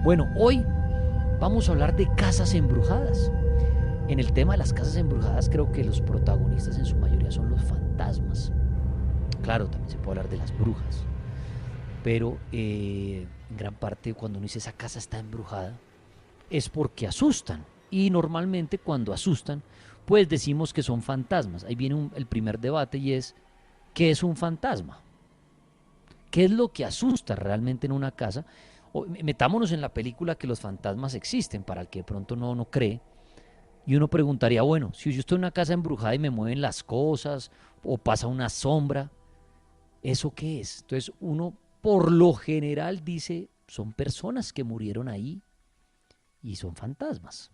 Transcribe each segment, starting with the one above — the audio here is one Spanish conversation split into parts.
Bueno, hoy vamos a hablar de casas embrujadas. En el tema de las casas embrujadas creo que los protagonistas en su mayoría son los fantasmas. Claro, también se puede hablar de las brujas, pero en gran parte cuando uno dice esa casa está embrujada es porque asustan. Y normalmente cuando asustan, pues decimos que son fantasmas. Ahí viene el primer debate y es, ¿qué es un fantasma? ¿Qué es lo que asusta realmente en una casa? Metámonos en la película que los fantasmas existen, para el que de pronto no cree. Y uno preguntaría, bueno, si yo estoy en una casa embrujada y me mueven las cosas, o pasa una sombra, ¿eso qué es? Entonces uno por lo general dice, son personas que murieron ahí y son fantasmas.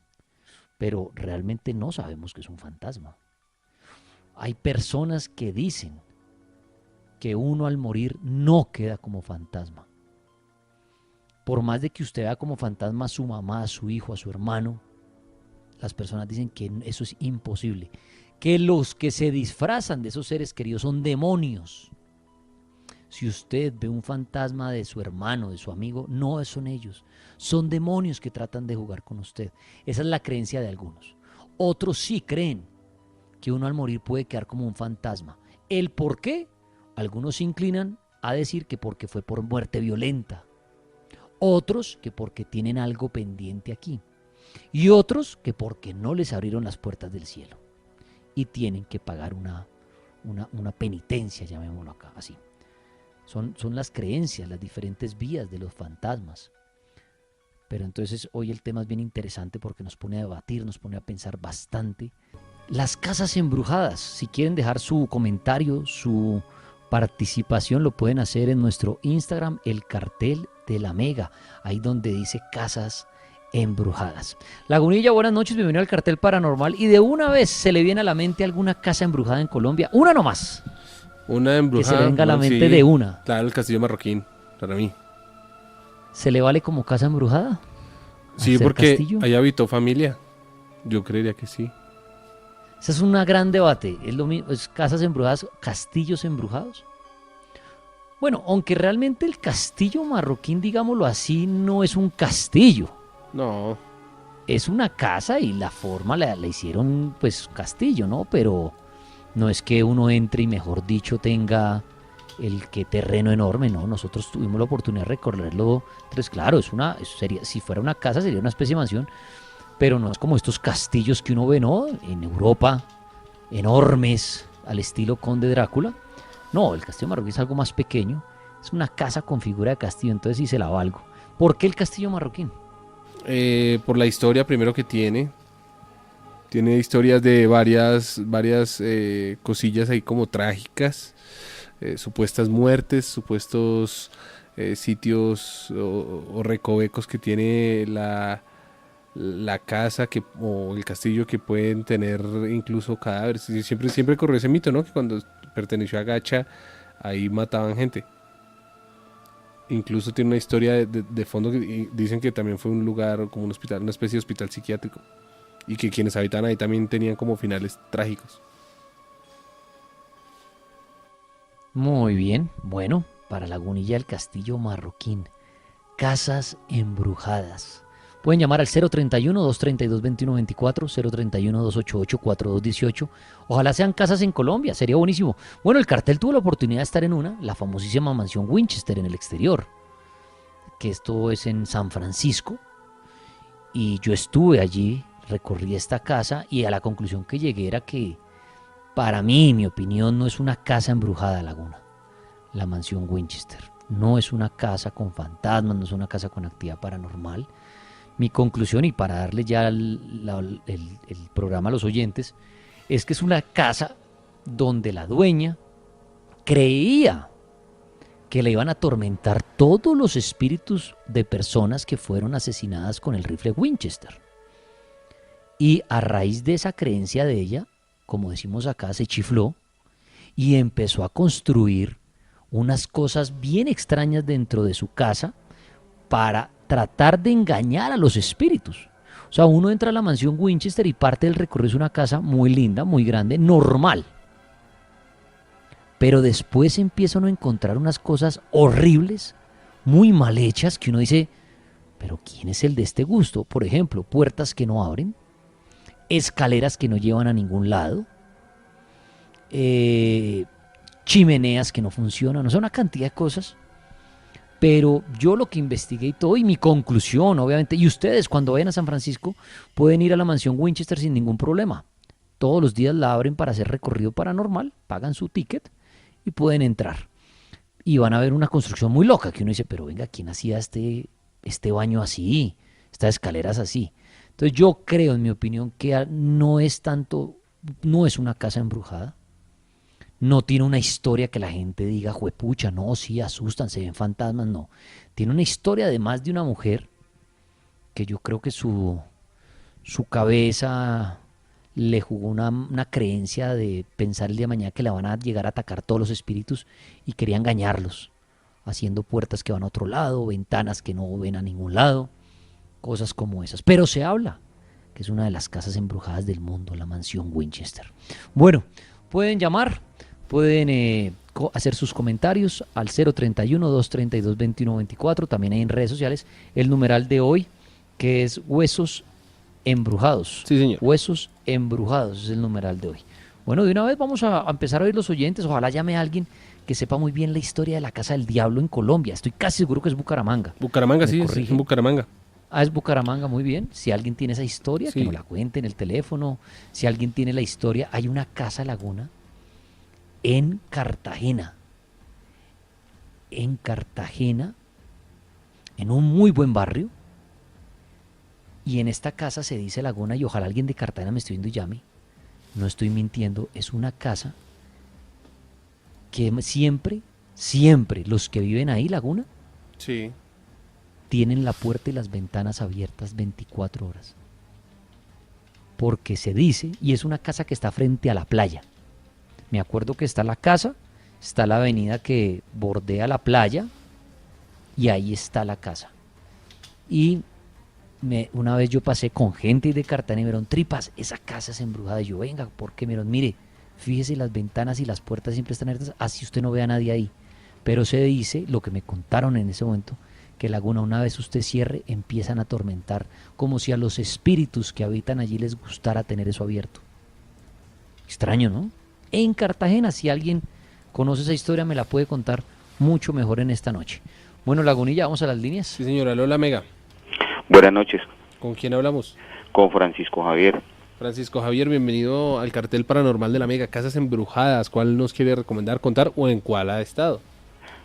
Pero realmente no sabemos que es un fantasma. Hay personas que dicen que uno al morir no queda como fantasma. Por más de que usted vea como fantasma a su mamá, a su hijo, a su hermano, las personas dicen que eso es imposible. Que los que se disfrazan de esos seres queridos son demonios. Si usted ve un fantasma de su hermano, de su amigo, no son ellos. Son demonios que tratan de jugar con usted. Esa es la creencia de algunos. Otros sí creen que uno al morir puede quedar como un fantasma. ¿El por qué? Algunos se inclinan a decir que porque fue por muerte violenta. Otros que porque tienen algo pendiente aquí. Y otros que porque no les abrieron las puertas del cielo. Y tienen que pagar una penitencia, llamémoslo acá así. Son las creencias, las diferentes vías de los fantasmas. Pero entonces hoy el tema es bien interesante porque nos pone a debatir, nos pone a pensar bastante. Las casas embrujadas, si quieren dejar su comentario, su participación, lo pueden hacer en nuestro Instagram, el cartel de la Mega, ahí donde dice casas embrujadas. Lagunilla, buenas noches, bienvenido al cartel paranormal. Y de una vez se le viene a la mente alguna casa embrujada en Colombia, una nomás. Una embrujada. Que se le venga a la mente de una. Claro, el Castillo Marroquín, para mí. ¿Se le vale como casa embrujada? Sí, porque castillo? Ahí habitó familia. Yo creería que sí. Ese es un gran debate. ¿Es lo mismo? ¿Es casas embrujadas, castillos embrujados? Bueno, aunque realmente el Castillo Marroquín, digámoslo así, no es un castillo. No. Es una casa y la forma la hicieron, pues, castillo, ¿no? Pero no es que uno entre y, mejor dicho, tenga el que terreno enorme, ¿no? Nosotros tuvimos la oportunidad de recorrerlo. Entonces, claro, si fuera una casa, sería una especie de mansión, pero no es como estos castillos que uno ve, ¿no? En Europa, enormes, al estilo Conde Drácula. No, el Castillo Marroquín es algo más pequeño. Es una casa con figura de castillo, entonces sí se la valgo. ¿Por qué el Castillo Marroquín? Por la historia primero que tiene. Tiene historias de varias cosillas ahí como trágicas. Supuestas muertes, supuestos sitios o recovecos que tiene la casa o el castillo, que pueden tener incluso cadáveres. Siempre corrió ese mito, ¿no? Que cuando perteneció a Gacha, ahí mataban gente. Incluso tiene una historia de fondo que dicen que también fue un lugar como un hospital, una especie de hospital psiquiátrico. Y que quienes habitaban ahí también tenían como finales trágicos. Muy bien, bueno, para Lagunilla el Castillo Marroquín. Casas embrujadas. Pueden llamar al 031-232-2124, 031-288-4218. Ojalá sean casas en Colombia, sería buenísimo. Bueno, el cartel tuvo la oportunidad de estar en la famosísima mansión Winchester en el exterior, que esto es en San Francisco. Y yo estuve allí, recorrí esta casa y a la conclusión que llegué era que, para mí, mi opinión, no es una casa embrujada, Laguna. La mansión Winchester no es una casa con fantasmas, no es una casa con actividad paranormal. Mi conclusión, y para darle ya el programa a los oyentes, es que es una casa donde la dueña creía que le iban a atormentar todos los espíritus de personas que fueron asesinadas con el rifle Winchester. Y a raíz de esa creencia de ella, como decimos acá, se chifló y empezó a construir unas cosas bien extrañas dentro de su casa para tratar de engañar a los espíritus. O sea, uno entra a la mansión Winchester y parte del recorrido es una casa muy linda, muy grande, normal. Pero después empieza uno a encontrar unas cosas horribles, muy mal hechas, que uno dice, pero ¿quién es el de este gusto? Por ejemplo, puertas que no abren, escaleras que no llevan a ningún lado, chimeneas que no funcionan, o sea, una cantidad de cosas. Pero yo lo que investigué y todo, y mi conclusión, obviamente, y ustedes cuando vayan a San Francisco pueden ir a la mansión Winchester sin ningún problema. Todos los días la abren para hacer recorrido paranormal, pagan su ticket y pueden entrar. Y van a ver una construcción muy loca que uno dice, pero venga, ¿quién hacía este baño así? Estas escaleras así. Entonces yo creo, en mi opinión, que no es tanto, no es una casa embrujada. No tiene una historia que la gente diga, juepucha, no, sí, asustan, se ven fantasmas, no. Tiene una historia además de una mujer que yo creo que su cabeza le jugó una creencia de pensar el día de mañana que la van a llegar a atacar todos los espíritus y quería engañarlos, haciendo puertas que van a otro lado, ventanas que no ven a ningún lado, cosas como esas. Pero se habla que es una de las casas embrujadas del mundo, la mansión Winchester. Bueno, pueden llamar, pueden hacer sus comentarios al 031-232-2124, también hay en redes sociales el numeral de hoy, que es Huesos Embrujados. Sí, señor. Huesos Embrujados es el numeral de hoy. Bueno, de una vez vamos a empezar a oír los oyentes. Ojalá llame a alguien que sepa muy bien la historia de la Casa del Diablo en Colombia. Estoy casi seguro que es Bucaramanga. Bucaramanga, sí, corrigen. es en Bucaramanga. Ah, es Bucaramanga, muy bien. Si alguien tiene esa historia, Sí. que nos la cuente en el teléfono. Si alguien tiene la historia, hay una casa laguna en Cartagena. En Cartagena, en un muy buen barrio. Y en esta casa se dice Laguna, y ojalá alguien de Cartagena me esté viendo y llame. No estoy mintiendo, es una casa que siempre los que viven ahí, Laguna, Sí. tienen la puerta y las ventanas abiertas 24 horas. Porque se dice, y es una casa que está frente a la playa. Me acuerdo que está la casa, está la avenida que bordea la playa, y ahí está la casa. Y una vez yo pasé con gente de Cartagena y me dijeron, Tripas, esa casa es embrujada. Y yo, venga, ¿por qué? Me dijeron, mire, fíjese, las ventanas y las puertas siempre están abiertas, así usted no ve a nadie ahí. Pero se dice, lo que me contaron en ese momento, que Laguna, una vez usted cierre, empiezan a atormentar, como si a los espíritus que habitan allí les gustara tener eso abierto. Extraño, ¿no? En Cartagena, si alguien conoce esa historia, me la puede contar mucho mejor en esta noche. Bueno, Lagunilla, vamos a las líneas. Sí, señora. Lola Mega. Buenas noches, ¿Con quién hablamos? con Francisco Javier. Francisco Javier, bienvenido al cartel paranormal de la Mega. Casas embrujadas, ¿cuál nos quiere recomendar, contar o en cuál ha estado?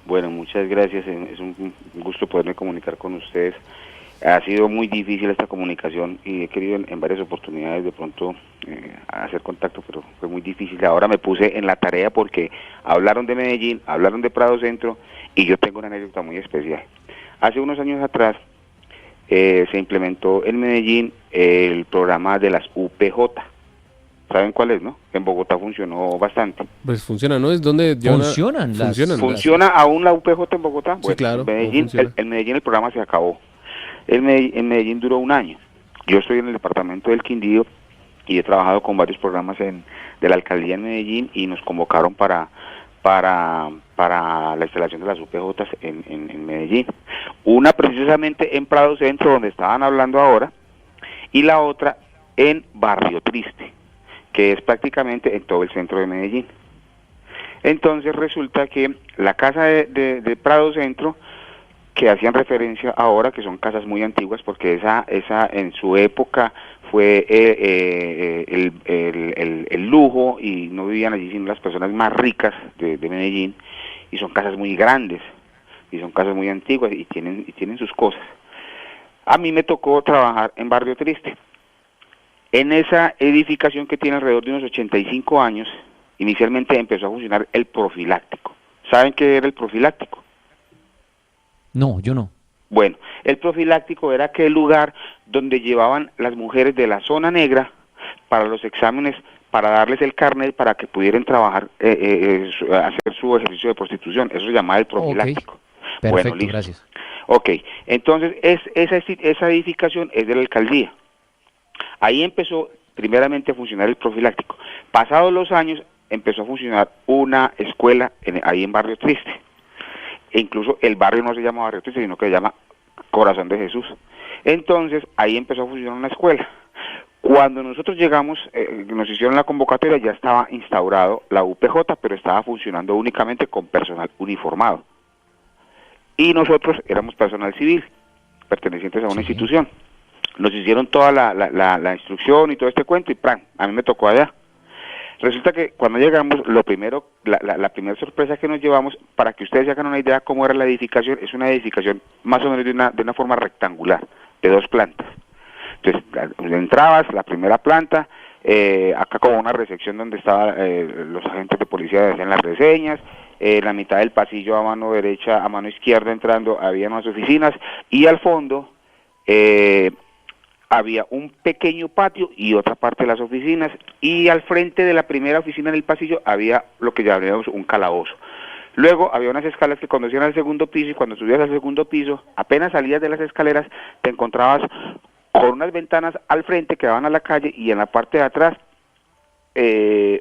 Bueno, muchas gracias, es un gusto poderme comunicar con ustedes. Ha sido muy difícil esta comunicación y he querido en varias oportunidades de pronto hacer contacto, pero fue muy difícil. Ahora me puse en la tarea porque hablaron de Medellín, hablaron de Prado Centro y yo tengo una anécdota muy especial. Hace unos años atrás se implementó en Medellín el programa de las UPJ. ¿Saben cuál es, no? En Bogotá funcionó bastante. Pues funciona, ¿no? Es donde Funcionan las- ¿Funciona aún la UPJ en Bogotá? Sí, claro, En Medellín, funciona. en Medellín el programa se acabó. En Medellín duró un año. Yo estoy en el departamento del Quindío y he trabajado con varios programas de la alcaldía en Medellín y nos convocaron para la instalación de las UPJ en Medellín. Una precisamente en Prado Centro, donde estaban hablando ahora, y la otra en Barrio Triste, que es prácticamente en todo el centro de Medellín. Entonces resulta que la casa de Prado Centro, que hacían referencia ahora, que son casas muy antiguas, porque esa en su época fue el lujo, y no vivían allí sino las personas más ricas de Medellín, y son casas muy grandes, y son casas muy antiguas, y tienen sus cosas. A mí me tocó trabajar en Barrio Triste. En esa edificación, que tiene alrededor de unos 85 años, inicialmente empezó a funcionar el profiláctico. ¿Saben qué era el profiláctico? No, yo no. Bueno, el profiláctico era aquel lugar donde llevaban las mujeres de la zona negra para los exámenes, para darles el carnet para que pudieran trabajar, hacer su ejercicio de prostitución. Eso se llamaba el profiláctico. Ok. Perfecto, Bueno, listo. gracias. Ok, entonces esa edificación es de la alcaldía. Ahí empezó primeramente a funcionar el profiláctico. Pasados los años empezó a funcionar una escuela ahí en Barrio Triste. E incluso el barrio no se llama Barrio Triste, sino que se llama Corazón de Jesús. Entonces ahí empezó a funcionar una escuela. Cuando nosotros llegamos, nos hicieron la convocatoria, ya estaba instaurado la UPJ, pero estaba funcionando únicamente con personal uniformado. Y nosotros éramos personal civil, pertenecientes a una institución. Nos hicieron toda la instrucción y todo este cuento y ¡pran! A mí me tocó allá. Resulta que cuando llegamos, lo primero, la primera sorpresa que nos llevamos, para que ustedes se hagan una idea cómo era la edificación, es una edificación más o menos de una forma rectangular, de 2 plantas. Entonces, entrabas, la primera planta, acá como una recepción donde estaban los agentes de policía hacían las reseñas, la mitad del pasillo a mano derecha, a mano izquierda entrando, había unas oficinas, y al fondo había un pequeño patio y otra parte de las oficinas, y al frente de la primera oficina en el pasillo había lo que llamábamos un calabozo. Luego había unas escaleras que conducían al segundo piso, y cuando subías al segundo piso, apenas salías de las escaleras, te encontrabas con unas ventanas al frente que daban a la calle, y en la parte de atrás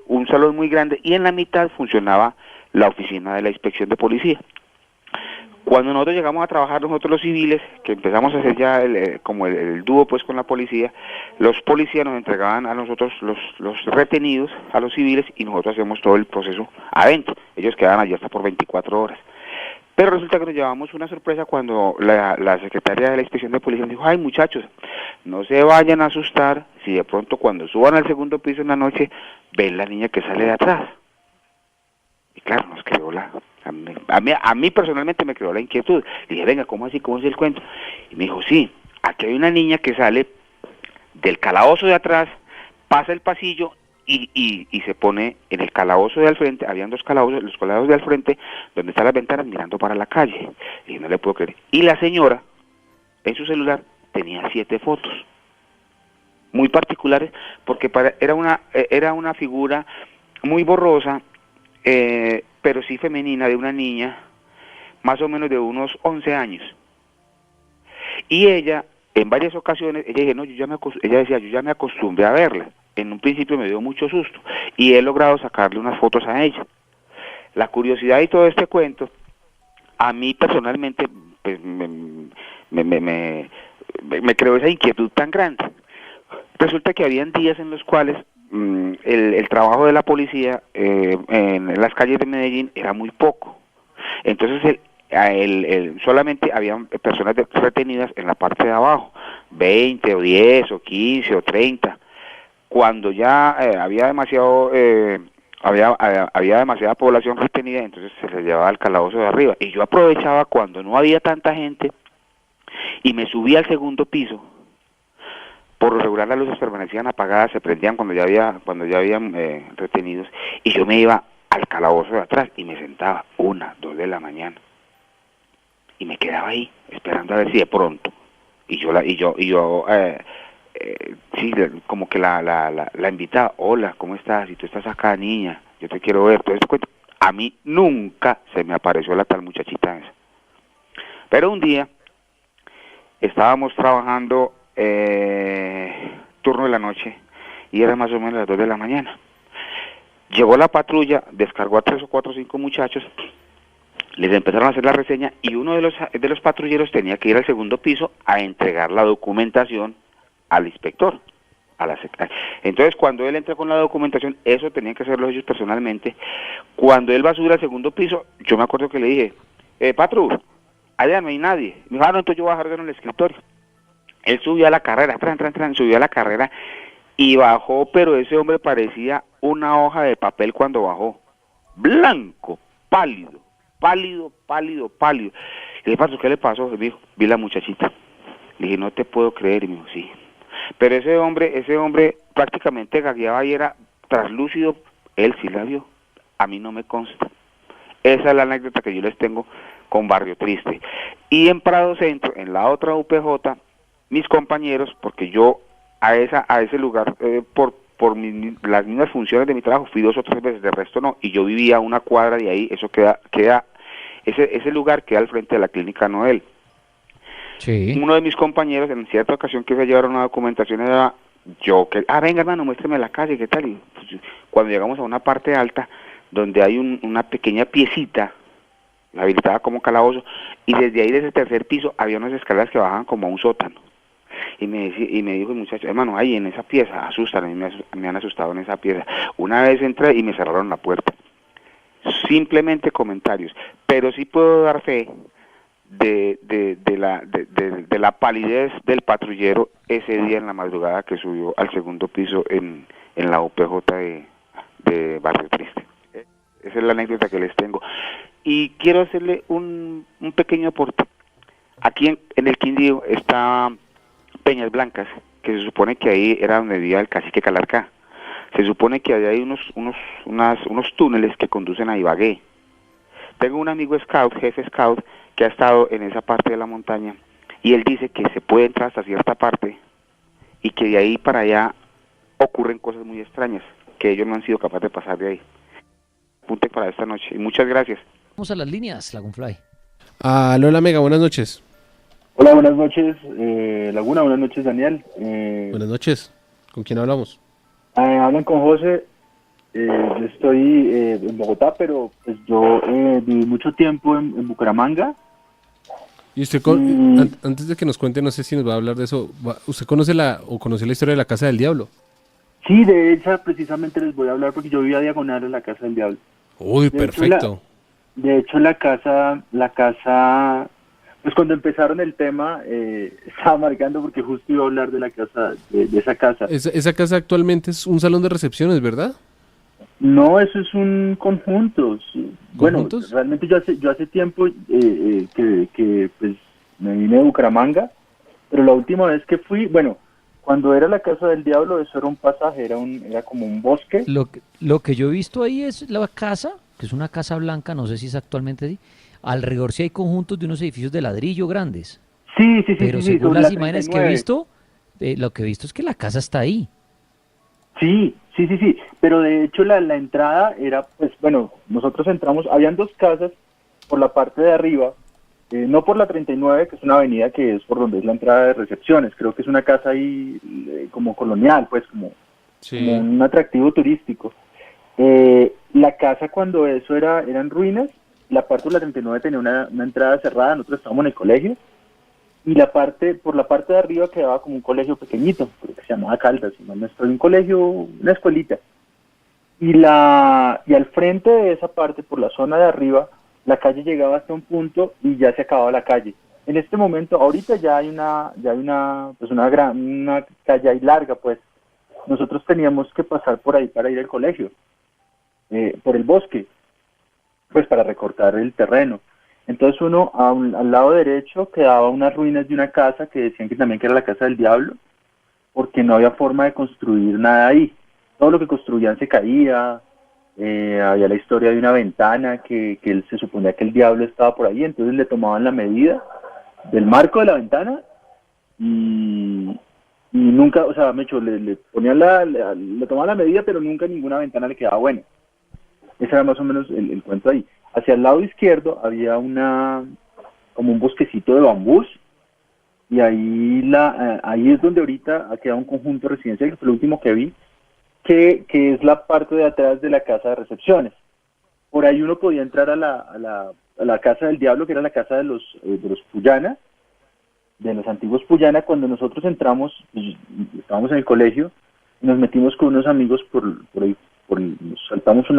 un salón muy grande, y en la mitad funcionaba la oficina de la inspección de policía. Cuando nosotros llegamos a trabajar, nosotros los civiles, que empezamos a hacer ya el dúo pues con la policía, los policías nos entregaban a nosotros los retenidos, a los civiles, y nosotros hacemos todo el proceso adentro. Ellos quedaban allí hasta por 24 horas. Pero resulta que nos llevamos una sorpresa cuando la secretaria de la inspección de policía nos dijo: ay muchachos, no se vayan a asustar si de pronto cuando suban al segundo piso en la noche ven la niña que sale de atrás. Y claro, nos creó a mí personalmente me creó la inquietud. Le dije: venga, ¿cómo así? ¿Cómo es el cuento? Y me dijo: sí, aquí hay una niña que sale del calabozo de atrás, pasa el pasillo y se pone en el calabozo de al frente. Habían 2 calabozos, los calabozos de al frente, donde están las ventanas, mirando para la calle. Y no le puedo creer. Y la señora, en su celular, tenía 7 fotos. Muy particulares, porque era una figura muy borrosa, pero sí femenina, de una niña, más o menos de unos 11 años. Y ella, en varias ocasiones, ella decía, yo ya me acostumbré a verla. En un principio me dio mucho susto, y he logrado sacarle unas fotos a ella. La curiosidad y todo este cuento, a mí personalmente, pues, me creó esa inquietud tan grande. Resulta que habían días en los cuales el trabajo de la policía en las calles de Medellín era muy poco. Entonces solamente habían personas retenidas en la parte de abajo, 20 o 10 o 15 o 30. Cuando ya había demasiada población retenida, entonces se les llevaba al calabozo de arriba. Y yo aprovechaba cuando no había tanta gente y me subía al segundo piso. Por lo regular las luces permanecían apagadas, se prendían cuando ya habían retenidos, y yo me iba al calabozo de atrás y me sentaba 1, 2 de la mañana y me quedaba ahí esperando a ver si de pronto, sí, como que la invitaba: hola, ¿cómo estás? Si tú estás acá, niña, yo te quiero ver, todo esto cuento. A mí nunca se me apareció la tal muchachita esa. Pero un día estábamos trabajando turno de la noche, y era más o menos las 2 de la mañana. Llegó la patrulla, descargó a 3 o 4 o 5 muchachos, les empezaron a hacer la reseña, y uno de los patrulleros tenía que ir al segundo piso a entregar la documentación al inspector, a la secretaria. Entonces, cuando él entra con la documentación, eso tenían que hacerlo ellos personalmente. Cuando él va a subir al segundo piso, yo me acuerdo que le dije: patru, allá no hay nadie. Me dijo: no, entonces yo voy a bajar en el escritorio. Él subió a la carrera, subió a la carrera y bajó, pero ese hombre parecía una hoja de papel cuando bajó. Blanco, pálido. Le dije: patru, ¿qué le pasó? Me dijo: vi la muchachita. Le dije: no te puedo creer. Y me dijo: sí. Pero ese hombre prácticamente gagueaba y era traslúcido. Él sí la vio. A mí no me consta. Esa es la anécdota que yo les tengo con Barrio Triste. Y en Prado Centro, en la otra UPJ, mis compañeros, porque yo a ese lugar, por las mismas funciones de mi trabajo, fui 2 o 3 veces, de resto no, y yo vivía a 1 cuadra de ahí. Eso ese lugar queda al frente de la Clínica Noel. Sí. Uno de mis compañeros, en cierta ocasión que se llevaron una documentación, era yo que: venga hermano, muéstreme la calle, ¿qué tal? Y pues, cuando llegamos a una parte alta, donde hay una pequeña piecita habilitada como calabozo, y desde ahí, desde el tercer piso, había unas escaleras que bajaban como a un sótano. y me dijo el muchacho, hermano, ahí en esa pieza, asustan, a mí me han asustado en esa pieza. Una vez entré y me cerraron la puerta. Simplemente comentarios, pero sí puedo dar fe de la palidez del patrullero ese día en la madrugada que subió al segundo piso en la UPJ de Barrio Triste. Esa es la anécdota que les tengo. Y quiero hacerle un pequeño aporte. Aquí en el Quindío está Peñas Blancas, que se supone que ahí era donde vivía el cacique Calarcá. Se supone que hay unos túneles que conducen a Ibagué. Tengo un amigo scout, jefe scout, que ha estado en esa parte de la montaña, y él dice que se puede entrar hasta cierta parte, y que de ahí para allá ocurren cosas muy extrañas, que ellos no han sido capaces de pasar de ahí. Apunte para esta noche, y muchas gracias. Vamos a las líneas, Lagunfly. Lola Mega, buenas noches. Hola, buenas noches, Laguna, buenas noches, Daniel. Buenas noches. ¿Con quién hablamos? Hablan con José. Yo estoy en Bogotá, pero pues yo viví mucho tiempo en Bucaramanga. Y usted, antes de que nos cuente, no sé si nos va a hablar de eso, ¿usted conoce la historia de la Casa del Diablo? Sí, de esa precisamente les voy a hablar porque yo vivía diagonal en la Casa del Diablo. Uy, perfecto. De hecho, la casa, pues cuando empezaron el tema, estaba marcando porque justo iba a hablar de la casa, de esa casa. Esa casa actualmente es un salón de recepciones, ¿verdad? No, eso es un conjunto. Sí. Bueno, realmente yo hace tiempo que pues me vine de Bucaramanga, pero la última vez que fui, bueno, cuando era la Casa del Diablo, eso era un pasaje, era como un bosque. Lo que yo he visto ahí es la casa, que es una casa blanca, no sé si es actualmente así. Alrededor sí hay conjuntos de unos edificios de ladrillo grandes. Sí. Pero según las imágenes que he visto, lo que he visto es que la casa está ahí. Sí, pero de hecho la entrada era, pues bueno, nosotros entramos, habían dos casas por la parte de arriba, no por la 39, que es una avenida que es por donde es la entrada de recepciones, creo que es una casa ahí como colonial, pues como un atractivo turístico. La casa cuando eso eran ruinas, la parte de la 39 tenía una entrada cerrada, nosotros estábamos en el colegio, y por la parte de arriba quedaba como un colegio pequeñito, creo que se llamaba Caldas, si mal no estoy, un colegio, una escuelita. Y al frente de esa parte, por la zona de arriba, la calle llegaba hasta un punto y ya se acababa la calle. En este momento, ahorita ya hay una calle ahí larga, pues. Nosotros teníamos que pasar por ahí para ir al colegio, por el bosque, pues para recortar el terreno. Entonces uno, al lado derecho, quedaba unas ruinas de una casa que decían que también que era la Casa del Diablo, porque no había forma de construir nada ahí. Todo lo que construían se caía, había la historia de una ventana que él se suponía que el diablo estaba por ahí, entonces le tomaban la medida del marco de la ventana y nunca, o sea, le ponían le tomaban la medida, pero nunca ninguna ventana le quedaba buena. Ese era más o menos el cuento ahí. Hacia el lado izquierdo había como un bosquecito de bambús, y ahí es donde ahorita ha quedado un conjunto residencial, que fue lo último que vi, que es la parte de atrás de la casa de recepciones. Por ahí uno podía entrar a la Casa del Diablo, que era la casa de los Puyana, de los antiguos Puyana. Cuando nosotros entramos, pues, estábamos en el colegio, y nos metimos con unos amigos por ahí, saltamos un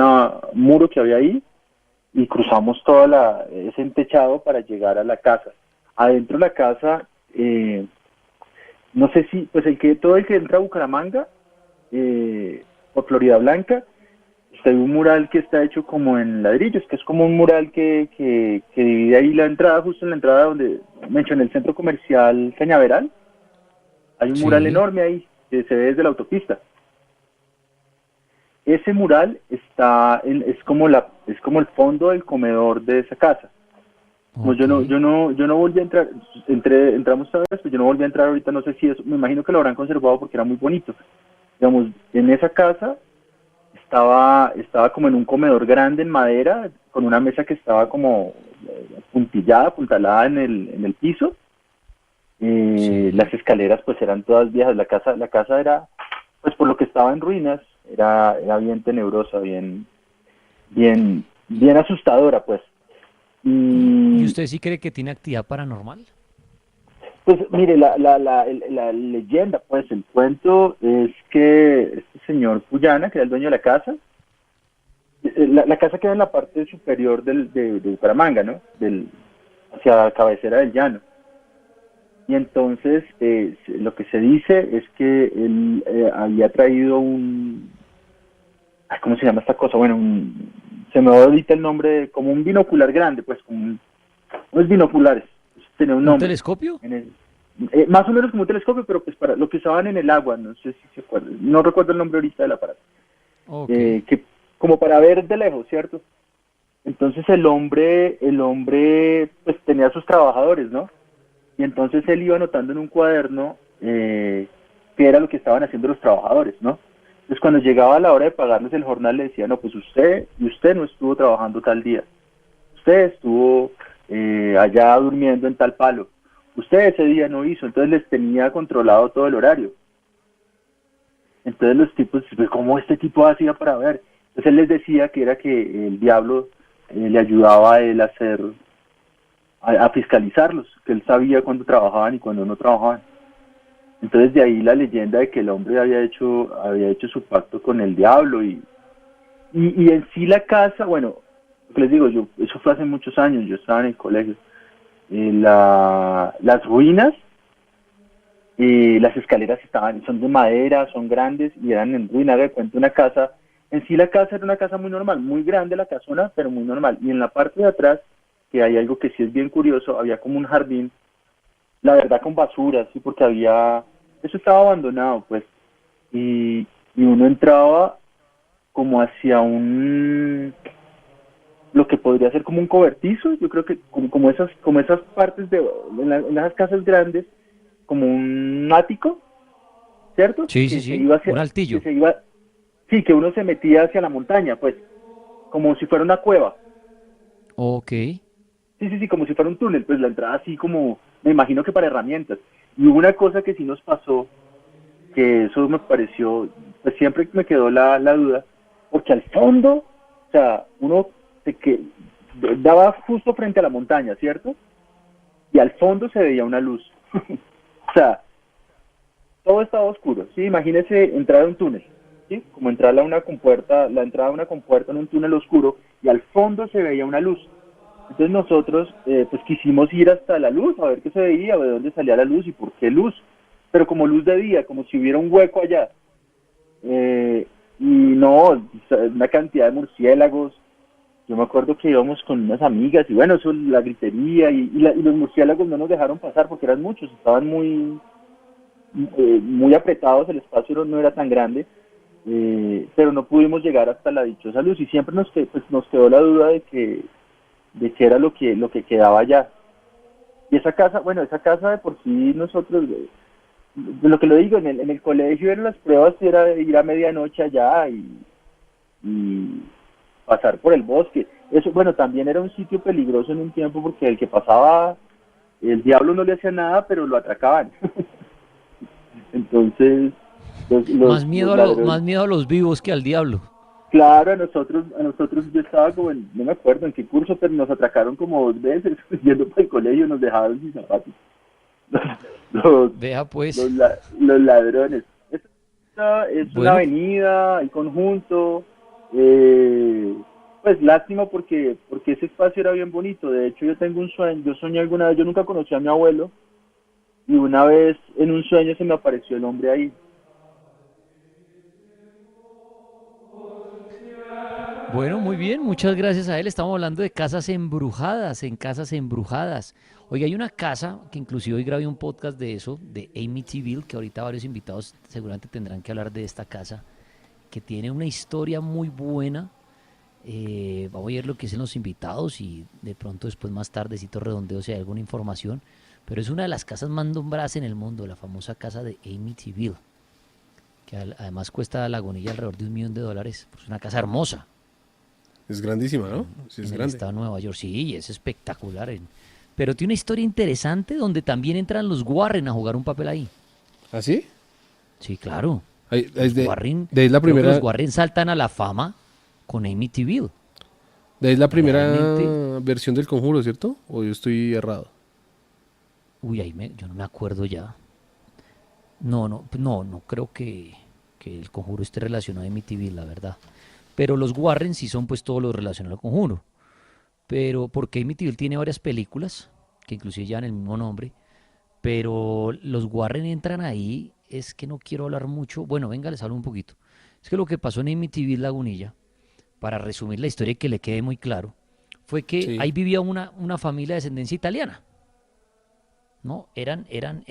muro que había ahí, y cruzamos ese techado para llegar a la casa. Adentro de la casa, no sé si, pues todo el que entra a Bucaramanga, por Florida Blanca, hay un mural que está hecho como en ladrillos, que es como un mural que divide ahí la entrada, justo en la entrada donde, en el centro comercial Cañaveral, hay un mural enorme ahí, que se ve desde la autopista. Ese mural es como el fondo del comedor de esa casa. Como yo no volví a entrar, entramos esta vez, pues yo no volví a entrar ahorita, no sé si eso, me imagino que lo habrán conservado porque era muy bonito. Digamos, en esa casa estaba como en un comedor grande en madera, con una mesa que estaba como apuntalada en el piso. Las escaleras pues eran todas viejas, la casa era, pues por lo que estaba en ruinas, era bien tenebrosa, bien asustadora, pues. ¿Y usted sí cree que tiene actividad paranormal? Pues mire, la leyenda, pues el cuento es que este señor Puyana, que era el dueño de la casa, la casa queda en la parte superior de Bucaramanga, ¿no? Hacia la cabecera del llano. Y entonces lo que se dice es que él había traído ¿cómo se llama esta cosa? Bueno, se me va ahorita el nombre, como un binocular grande, pues como unos binoculares. Tenía un ¿Un nombre. telescopio? Más o menos como un telescopio, pero pues para lo que usaban en el agua, no sé si se acuerdan. No recuerdo el nombre ahorita del aparato. Okay. Que como para ver de lejos, ¿cierto? Entonces el hombre pues tenía sus trabajadores, ¿no? Y entonces él iba anotando en un cuaderno qué era lo que estaban haciendo los trabajadores, ¿no? Entonces cuando llegaba la hora de pagarles el jornal le decía, no, pues usted no estuvo trabajando tal día, usted estuvo allá durmiendo en tal palo, usted ese día no hizo, entonces les tenía controlado todo el horario. Entonces los tipos, pues, ¿cómo este tipo hacía para ver? Entonces él les decía que era que el diablo le ayudaba a él a fiscalizarlos, que él sabía cuándo trabajaban y cuándo no trabajaban. Entonces de ahí la leyenda de que el hombre había hecho su pacto con el diablo y en sí la casa, bueno, lo que les digo, eso fue hace muchos años, yo estaba en el colegio. Las ruinas, las escaleras son de madera, son grandes y eran en ruina. De cuenta una casa, en sí la casa era una casa muy normal, muy grande la casona, pero muy normal. Y en la parte de atrás, que hay algo que sí es bien curioso, había como un jardín, la verdad con basura, sí, porque eso estaba abandonado, pues, y uno entraba como hacia lo que podría ser como un cobertizo, yo creo que como esas partes en esas casas grandes, como un ático, ¿cierto? Sí, Que sí, se sí. iba Un altillo. sí, que uno se metía hacia la montaña, pues, como si fuera una cueva. Ok. Sí, como si fuera un túnel, pues la entrada así como, me imagino que para herramientas. Y hubo una cosa que sí nos pasó, que eso me pareció, pues siempre me quedó la duda, porque al fondo, o sea, uno daba justo frente a la montaña, ¿cierto? Y al fondo se veía una luz. O sea, todo estaba oscuro, ¿sí? Imagínese entrar a un túnel, ¿sí? Como entrar a una compuerta, la entrada a una compuerta en un túnel oscuro, y al fondo se veía una luz. Entonces nosotros pues quisimos ir hasta la luz, a ver qué se veía, de dónde salía la luz y por qué luz, pero como luz de día, como si hubiera un hueco allá. Y no, una cantidad de murciélagos. Yo me acuerdo que íbamos con unas amigas y bueno, eso, la gritería y los murciélagos no nos dejaron pasar porque eran muchos, estaban muy apretados, el espacio no era tan grande, pero no pudimos llegar hasta la dichosa luz y siempre nos quedó la duda de qué era lo que quedaba allá. Y esa casa de por sí nosotros, de lo que lo digo, en el colegio eran las pruebas, era ir a medianoche allá y pasar por el bosque. Eso, bueno, también era un sitio peligroso en un tiempo porque el que pasaba, el diablo no le hacía nada, pero lo atracaban. Entonces, Más los miedo ladrones. más miedo a los vivos que al diablo. Claro, a nosotros yo estaba como no me acuerdo en qué curso, pero nos atracaron como 2 veces, yendo para el colegio, nos dejaron sin zapatos. Los, Vea pues. los ladrones. Esta es una Bueno, avenida, hay conjunto, pues lástima porque ese espacio era bien bonito. De hecho, yo tengo un sueño, yo soñé alguna vez, yo nunca conocí a mi abuelo, y una vez en un sueño se me apareció el hombre ahí. bueno, muy bien, muchas gracias a él. Estamos hablando de casas embrujadas, en casas embrujadas. Oye, hay una casa que inclusive hoy grabé un podcast de eso, de Amityville, que ahorita varios invitados seguramente tendrán que hablar de esta casa, que tiene una historia muy buena. Vamos a ver lo que dicen los invitados y de pronto después más tardecito redondeo si hay alguna información. Pero es una de las casas más nombradas en el mundo, la famosa casa de Amityville, que además cuesta a Lagunilla alrededor de $1 millón. Es una casa hermosa Es grandísima, ¿no? Sí, es en el grande. estado de Nueva York. Sí, es espectacular. Pero tiene una historia interesante donde también entran los Warren a jugar un papel ahí. ¿Ah, sí? Sí, claro. Ahí, Los Warren, de ahí la creo que los primera, Warren saltan a la fama con Amityville. de ahí la primera Realmente, versión del Conjuro, ¿cierto? ¿O yo estoy errado? Uy, yo no me acuerdo ya. No creo que el conjuro esté relacionado a Amityville, la verdad. Pero los Warren sí son pues todos los relacionados al conjuro. Pero porque Amityville tiene varias películas, que inclusive llevan el mismo nombre, pero los Warren entran ahí, es que no quiero hablar mucho. Bueno, venga, les hablo un poquito. Es que lo que pasó en Amityville Lagunilla, para resumir la historia y que le quede muy claro, fue que Sí. ahí vivía una familia de descendencia italiana, ¿no? Eran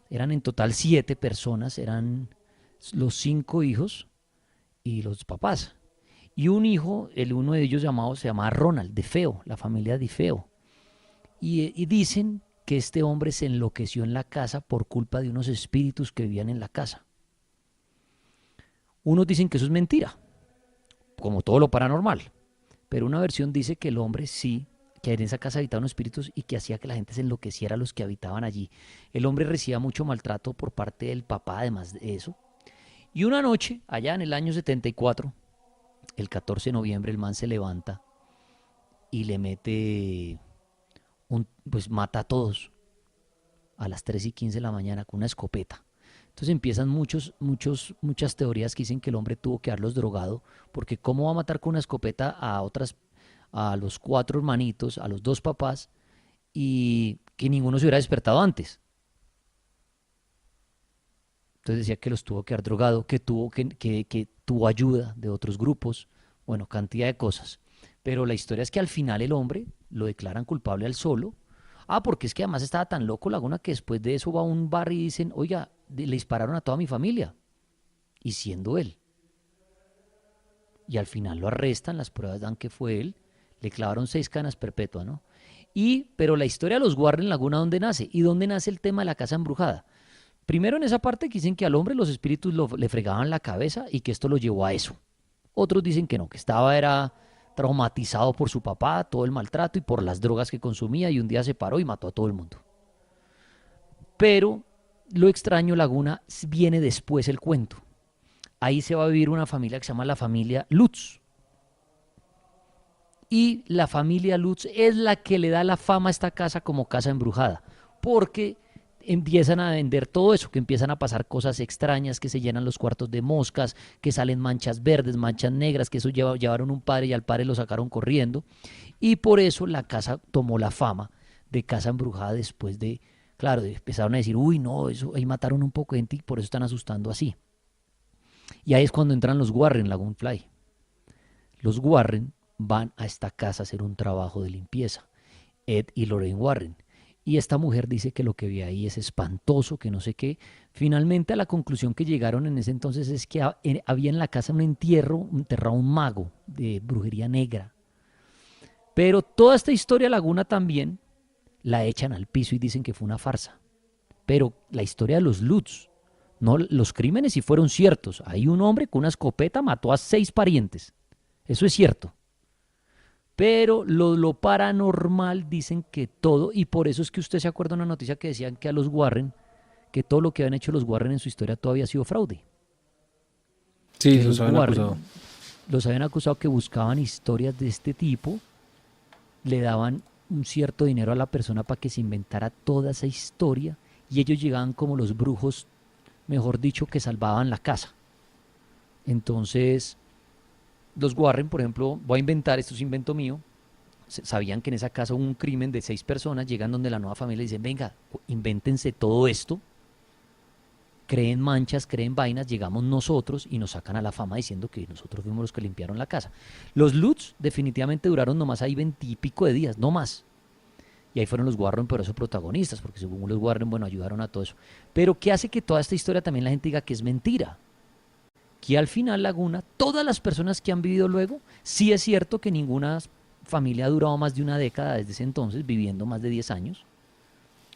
en total 7 personas, eran los 5 hijos y los papás. Y un hijo, uno de ellos se llamaba Ronald, de Feo, la familia de Feo. Y dicen que este hombre se enloqueció en la casa por culpa de unos espíritus que vivían en la casa. Unos dicen que eso es mentira, como todo lo paranormal. Pero una versión dice que el hombre sí, que en esa casa habitaban espíritus y que hacía que la gente se enloqueciera los que habitaban allí. El hombre recibía mucho maltrato por parte del papá, además de eso. Y una noche, allá en el año 74, el 14 de noviembre, el man se levanta y le mete, pues mata a todos a las 3:15 de la mañana con una escopeta. Entonces empiezan muchas teorías que dicen que el hombre tuvo que haberlos drogado, porque cómo va a matar con una escopeta a los 4 hermanitos, a los 2 papás, y que ninguno se hubiera despertado antes. Entonces decía que los tuvo que haber drogado, que tuvo ayuda de otros grupos, bueno, cantidad de cosas. Pero la historia es que al final el hombre lo declaran culpable al solo. Ah, porque es que además estaba tan loco Laguna que después de eso va a un bar y dicen, oiga, le dispararon a toda mi familia. Y siendo él. Y al final lo arrestan, las pruebas dan que fue él. Le clavaron 6 cadenas perpetuas, ¿no? Pero la historia de los Warren Laguna, ¿dónde nace? ¿Y dónde nace el tema de la casa embrujada? Primero en esa parte que dicen que al hombre los espíritus le fregaban la cabeza y que esto lo llevó a eso. Otros dicen que no, que era traumatizado por su papá, todo el maltrato y por las drogas que consumía y un día se paró y mató a todo el mundo. Pero lo extraño, Laguna, viene después el cuento. Ahí se va a vivir una familia que se llama la familia Lutz. Y la familia Lutz es la que le da la fama a esta casa como casa embrujada. Porque empiezan a vender todo eso, que empiezan a pasar cosas extrañas, que se llenan los cuartos de moscas, que salen manchas verdes, manchas negras, que eso llevaron un padre y al padre lo sacaron corriendo. Y por eso la casa tomó la fama de casa embrujada después de, claro, empezaron a decir, uy, no, eso, ahí mataron un poco de gente y por eso están asustando así. Y ahí es cuando entran los Warren, Lagunfly. Los Warren van a esta casa a hacer un trabajo de limpieza, Ed y Lorraine Warren. Y esta mujer dice que lo que ve ahí es espantoso, que no sé qué. Finalmente a la conclusión que llegaron en ese entonces es que había en la casa enterrado un mago de brujería negra. Pero toda esta historia Laguna también la echan al piso y dicen que fue una farsa. Pero la historia de los Lutz, no, los crímenes sí fueron ciertos. Hay un hombre con una escopeta mató a 6 parientes. Eso es cierto. Pero lo paranormal dicen que todo, y por eso es que usted se acuerda de una noticia que decían que a los Warren, que todo lo que habían hecho los Warren en su historia todavía ha sido fraude. Sí, Que los los habían Warren acusado. los habían acusado que buscaban historias de este tipo, le daban un cierto dinero a la persona para que se inventara toda esa historia, y ellos llegaban como los brujos, mejor dicho, que salvaban la casa. Entonces, los Warren, por ejemplo, voy a inventar, esto es invento mío, sabían que en esa casa hubo un crimen de 6 personas, llegan donde la nueva familia y dicen, venga, invéntense todo esto, creen manchas, creen vainas, llegamos nosotros y nos sacan a la fama diciendo que nosotros fuimos los que limpiaron la casa. Los Lutz definitivamente duraron nomás ahí 20 y pico de días, no más. Y ahí fueron los Warren, por eso protagonistas, porque según los Warren, bueno, ayudaron a todo eso. Pero ¿qué hace que toda esta historia también la gente diga que es mentira? Que al final, Laguna, todas las personas que han vivido luego, sí es cierto que ninguna familia ha durado más de una década desde ese entonces, viviendo más de 10 años,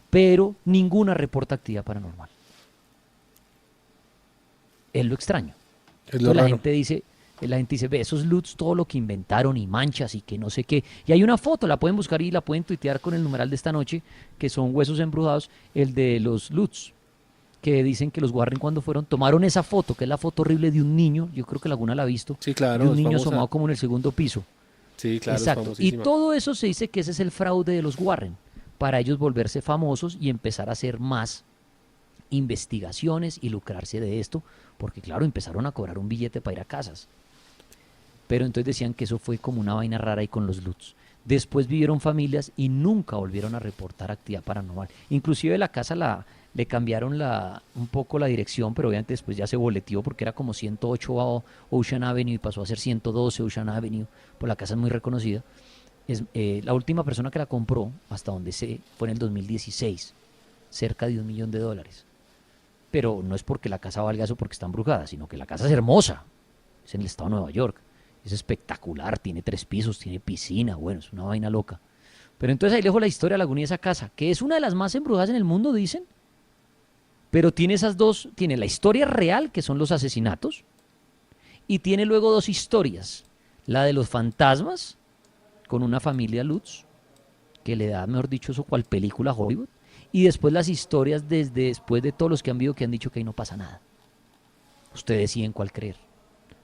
pero ninguna reporta actividad paranormal. Es lo extraño. Es lo Entonces raro. la gente dice, ve, esos Lutz, todo lo que inventaron y manchas y que no sé qué. Y hay una foto, la pueden buscar y la pueden tuitear con el numeral de esta noche, que son huesos embrujados, el de los Lutz, que dicen que los Warren cuando fueron, tomaron esa foto, que es la foto horrible de un niño, yo creo que Laguna la ha visto, Sí, de claro, un es niño famosa. asomado como en el segundo piso. Sí, claro, es Exacto. Y famosísima. todo eso se dice que ese es el fraude de los Warren, para ellos volverse famosos y empezar a hacer más investigaciones y lucrarse de esto, porque claro, empezaron a cobrar un billete para ir a casas. Pero entonces decían que eso fue como una vaina rara ahí con los Lutz. Después vivieron familias y nunca volvieron a reportar actividad paranormal. Inclusive la casa le cambiaron un poco la dirección, pero obviamente después ya se boleteó porque era como 108 Ocean Avenue y pasó a ser 112 Ocean Avenue, pues la casa es muy reconocida. La última persona que la compró, hasta donde sé, fue en el 2016, cerca de $1 millón. Pero no es porque la casa valga eso porque está embrujada, sino que la casa es hermosa, es en el estado de Nueva York. Es espectacular, tiene 3 pisos, tiene piscina, bueno, es una vaina loca. Pero entonces ahí dejo la historia de Laguna y esa casa, que es una de las más embrujadas en el mundo, dicen. Pero tiene esas dos, tiene la historia real, que son los asesinatos, y tiene luego 2 historias. La de los fantasmas, con una familia Lutz, que le da, mejor dicho, eso cual película Hollywood, y después las historias desde después de todos los que han vivido que han dicho que ahí no pasa nada. Ustedes deciden cuál creer.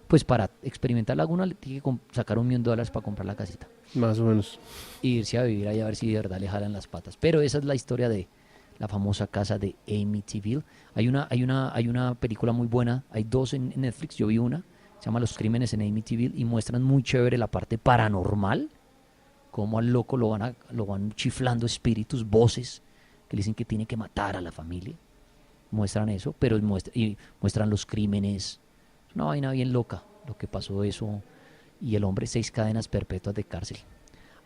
Pues para experimentar Laguna le tiene que sacar $1 millón para comprar la casita. Más o menos. Y irse a vivir ahí a ver si de verdad le jalan las patas. Pero esa es la historia de la famosa casa de Amityville. Hay una película muy buena, hay 2 en Netflix, yo vi una, se llama Los Crímenes en Amityville y muestran muy chévere la parte paranormal, cómo al loco lo van chiflando espíritus, voces, que le dicen que tiene que matar a la familia. Muestran eso, pero muestran los crímenes. Es una vaina bien loca lo que pasó eso. Y el hombre 6 cadenas perpetuas de cárcel.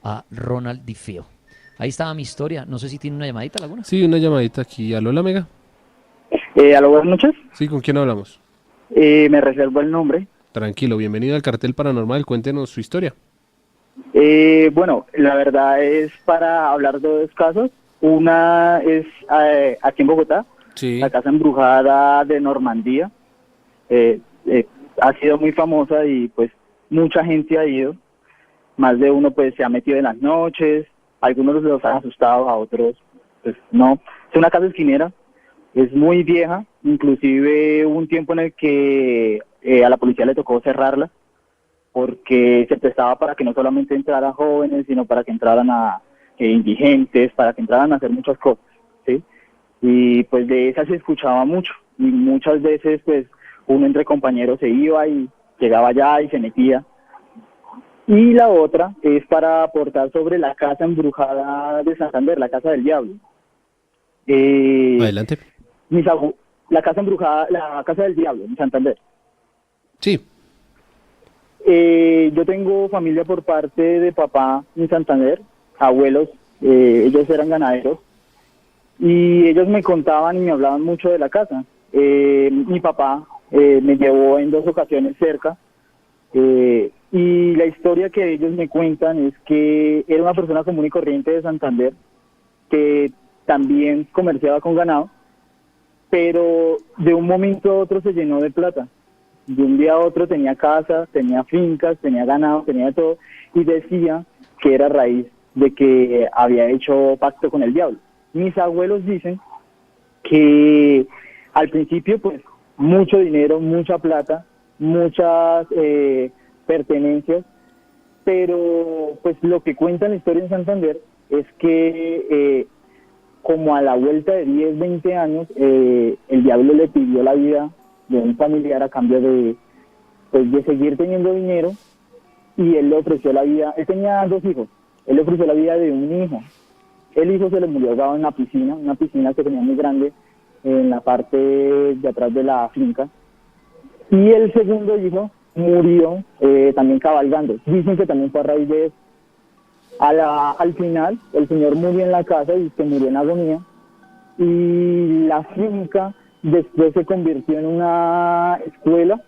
A Ronald DeFeo. Ahí estaba mi historia. No sé si tiene una llamadita, Laguna. Sí, una llamadita aquí. ¿Aló, la Mega? Aló, buenas noches. Sí, ¿con quién hablamos? Me reservo el nombre. Tranquilo, bienvenido al Cartel Paranormal. Cuéntenos su historia. Bueno, la verdad es para hablar de 2 casos. Una es aquí en Bogotá, Sí. la casa embrujada de Normandía. Ha sido muy famosa y pues mucha gente ha ido. Más de uno pues se ha metido en las noches. Algunos los han asustado, a otros pues no. Es una casa esquinera, es muy vieja. Inclusive hubo un tiempo en el que a la policía le tocó cerrarla porque se prestaba para que no solamente entraran jóvenes, sino para que entraran indigentes, para que entraran a hacer muchas cosas, ¿sí? Y pues de esa se escuchaba mucho, y muchas veces pues uno entre compañeros se iba y llegaba allá y se metía. Y la otra es para aportar sobre la casa embrujada de Santander, la Casa del Diablo. Adelante. La casa embrujada, la Casa del Diablo en Santander. Sí. Yo tengo familia por parte de papá en Santander, abuelos, ellos eran ganaderos, y ellos me contaban y me hablaban mucho de la casa. Mi papá me llevó en 2 ocasiones cerca, y la historia que ellos me cuentan es que era una persona común y corriente de Santander, que también comerciaba con ganado, pero de un momento a otro se llenó de plata. De un día a otro tenía casa, tenía fincas, tenía ganado, tenía todo, y decía que era a raíz de que había hecho pacto con el diablo. Mis abuelos dicen que al principio pues mucho dinero, mucha plata, muchas pertenencias, pero pues lo que cuenta la historia en Santander es que como a la vuelta de 10, 20 años el diablo le pidió la vida de un familiar a cambio de seguir teniendo dinero, y él le ofreció la vida. Él tenía 2 hijos, él le ofreció la vida de un hijo. El hijo se le murió ahogado en una piscina que tenía muy grande en la parte de atrás de la finca, y el segundo hijo murió también cabalgando. Dicen que también fue a raíz de eso. Al final el señor murió en la casa y se murió en agonía, y la finca después se convirtió en una escuela.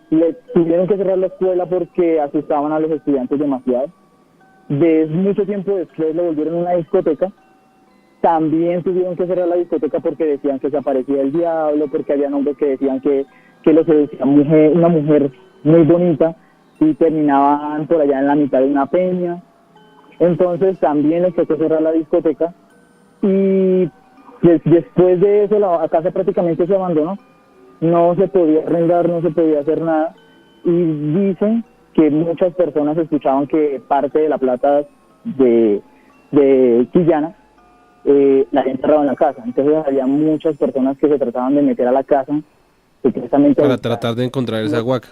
Le tuvieron que cerrar la escuela porque asustaban a los estudiantes demasiado. Mucho tiempo después lo volvieron una discoteca. También tuvieron que cerrar la discoteca porque decían que se aparecía el diablo, porque había hombres que decían que lo seducía una mujer muy bonita, y terminaban por allá en la mitad de una peña. Entonces también les tocó cerrar la discoteca, y después de eso la casa prácticamente se abandonó. No se podía arrendar, no se podía hacer nada, y dicen que muchas personas escuchaban que parte de la plata de Quillana la había enterrado en la casa. Entonces había muchas personas que se trataban de meter a la casa supuestamente Para tratar de encontrar esa huaca.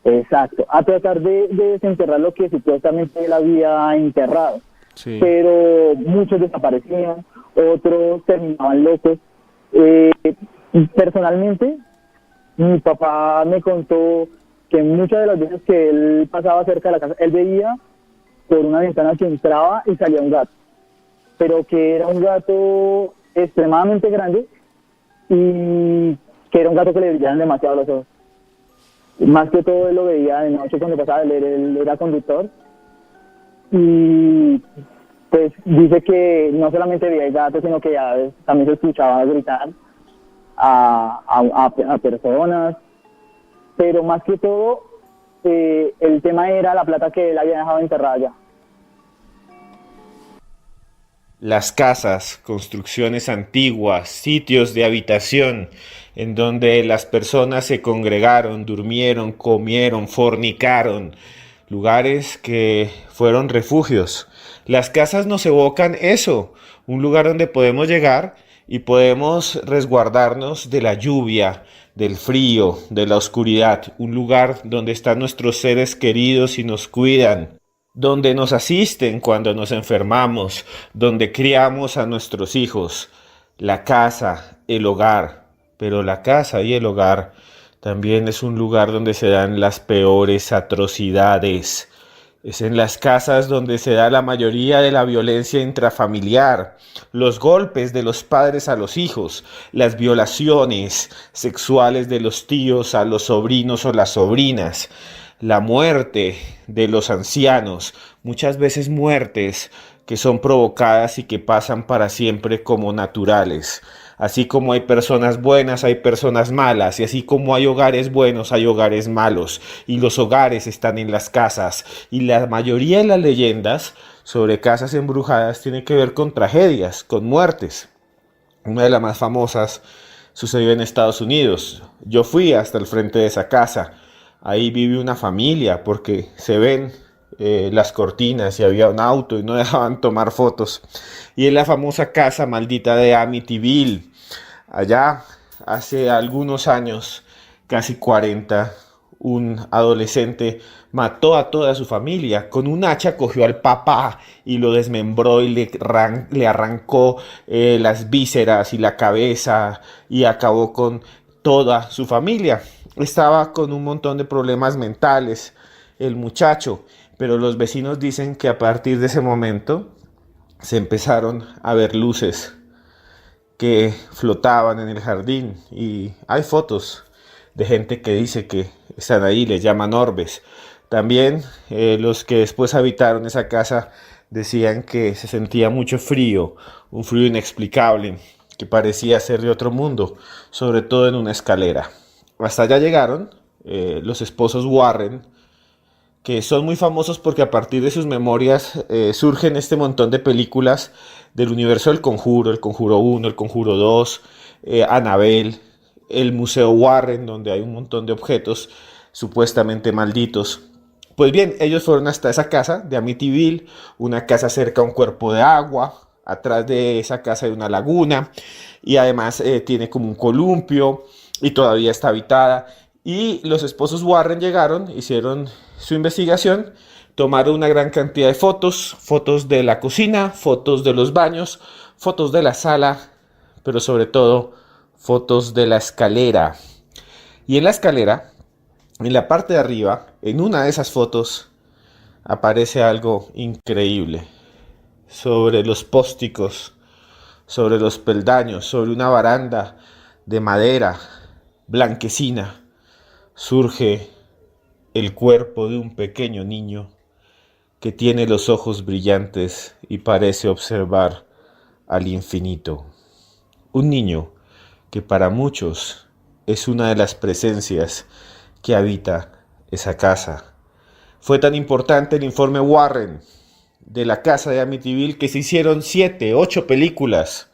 exacto, a tratar de desenterrar lo que supuestamente él había enterrado. Sí. Pero muchos desaparecían, otros terminaban locos. Personalmente, mi papá me contó que muchas de las veces que él pasaba cerca de la casa, él veía por una ventana que entraba y salía un gato, pero que era un gato extremadamente grande y que era un gato que le brillaban demasiado los ojos. Más que todo él lo veía de noche cuando pasaba, él era conductor y pues dice que no solamente veía el gato, sino que a veces también se escuchaba gritar a personas, pero más que todo el tema era la plata que él había dejado enterrada allá. Las casas, construcciones antiguas, sitios de habitación en donde las personas se congregaron, durmieron, comieron, fornicaron, lugares que fueron refugios. Las casas nos evocan eso, un lugar donde podemos llegar y podemos resguardarnos de la lluvia, del frío, de la oscuridad, un lugar donde están nuestros seres queridos y nos cuidan, donde nos asisten cuando nos enfermamos, donde criamos a nuestros hijos, la casa, el hogar. Pero la casa y el hogar también es un lugar donde se dan las peores atrocidades. Es en las casas donde se da la mayoría de la violencia intrafamiliar, los golpes de los padres a los hijos, las violaciones sexuales de los tíos a los sobrinos o las sobrinas, la muerte de los ancianos, muchas veces muertes que son provocadas y que pasan para siempre como naturales. Así como hay personas buenas, hay personas malas, y así como hay hogares buenos, hay hogares malos, y los hogares están en las casas, y la mayoría de las leyendas sobre casas embrujadas tiene que ver con tragedias, con muertes. Una de las más famosas sucedió en Estados Unidos. Yo fui hasta el frente de esa casa. Ahí vive una familia porque se ven las cortinas y había un auto y no dejaban tomar fotos. Y es la famosa casa maldita de Amityville. Allá, hace algunos años, casi 40, un adolescente mató a toda su familia. Con un hacha cogió al papá y lo desmembró y le arrancó las vísceras y la cabeza y acabó con toda su familia. Estaba con un montón de problemas mentales el muchacho, pero los vecinos dicen que a partir de ese momento se empezaron a ver luces que flotaban en el jardín y hay fotos de gente que dice que están ahí, les llaman orbes. También los que después habitaron esa casa decían que se sentía mucho frío, un frío inexplicable, que parecía ser de otro mundo, sobre todo en una escalera. Hasta allá llegaron los esposos Warren, que son muy famosos porque a partir de sus memorias surgen este montón de películas del universo del Conjuro, el Conjuro 1, el Conjuro 2, Annabelle, el Museo Warren, donde hay un montón de objetos supuestamente malditos. Pues bien, ellos fueron hasta esa casa de Amityville, una casa cerca a un cuerpo de agua, atrás de esa casa hay una laguna y además tiene como un columpio y todavía está habitada. Y los esposos Warren llegaron, hicieron su investigación, tomaron una gran cantidad de fotos, fotos de la cocina, fotos de los baños, fotos de la sala, pero sobre todo fotos de la escalera. Y en la escalera, en la parte de arriba, en una de esas fotos, aparece algo increíble. Sobre los pósticos, sobre los peldaños, sobre una baranda de madera blanquecina, surge el cuerpo de un pequeño niño que tiene los ojos brillantes y parece observar al infinito. Un niño que para muchos es una de las presencias que habita esa casa. Fue tan importante el informe Warren de la casa de Amityville que se hicieron 7, 8 películas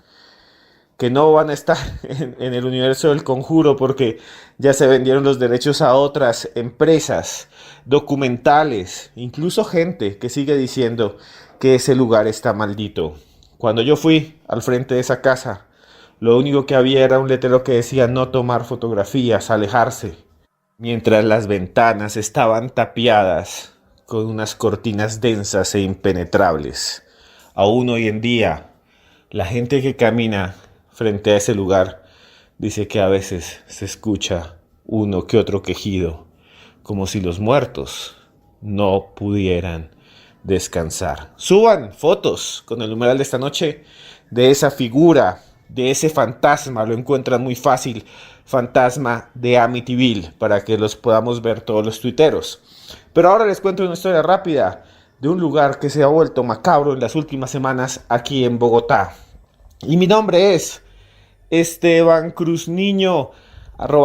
que no van a estar en el universo del Conjuro porque ya se vendieron los derechos a otras empresas, documentales, incluso gente que sigue diciendo que ese lugar está maldito. Cuando yo fui al frente de esa casa, lo único que había era un letrero que decía no tomar fotografías, alejarse, mientras las ventanas estaban tapiadas con unas cortinas densas e impenetrables. Aún hoy en día, la gente que camina frente a ese lugar dice que a veces se escucha uno que otro quejido, como si los muertos no pudieran descansar. Suban fotos con el numeral de esta noche de esa figura, de ese fantasma. Lo encuentran muy fácil, fantasma de Amityville, para que los podamos ver todos los tuiteros. Pero ahora les cuento una historia rápida de un lugar que se ha vuelto macabro en las últimas semanas aquí en Bogotá. Y mi nombre es Esteban Cruz Niño,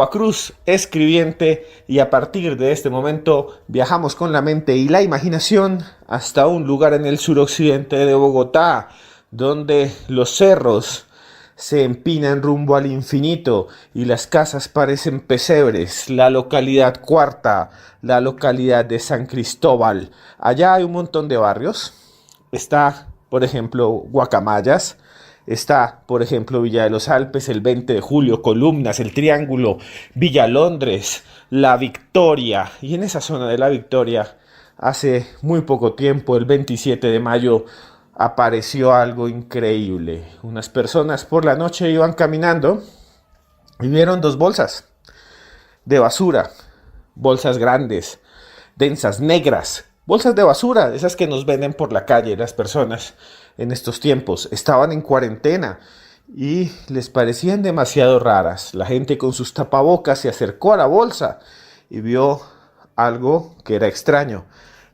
@Cruz Escribiente, y a partir de este momento viajamos con la mente y la imaginación hasta un lugar en el suroccidente de Bogotá, donde los cerros se empinan rumbo al infinito y las casas parecen pesebres. La localidad cuarta, la localidad de San Cristóbal. Allá hay un montón de barrios. Está, por ejemplo, Guacamayas. Está, por ejemplo, Villa de los Alpes, el 20 de julio, Columnas, el Triángulo, Villa Londres, La Victoria. Y en esa zona de La Victoria, hace muy poco tiempo, el 27 de mayo, apareció algo increíble. Unas personas por la noche iban caminando y vieron 2 bolsas de basura. Bolsas grandes, densas, negras. Bolsas de basura, esas que nos venden por la calle las personas en estos tiempos. Estaban en cuarentena y les parecían demasiado raras. La gente con sus tapabocas se acercó a la bolsa y vio algo que era extraño.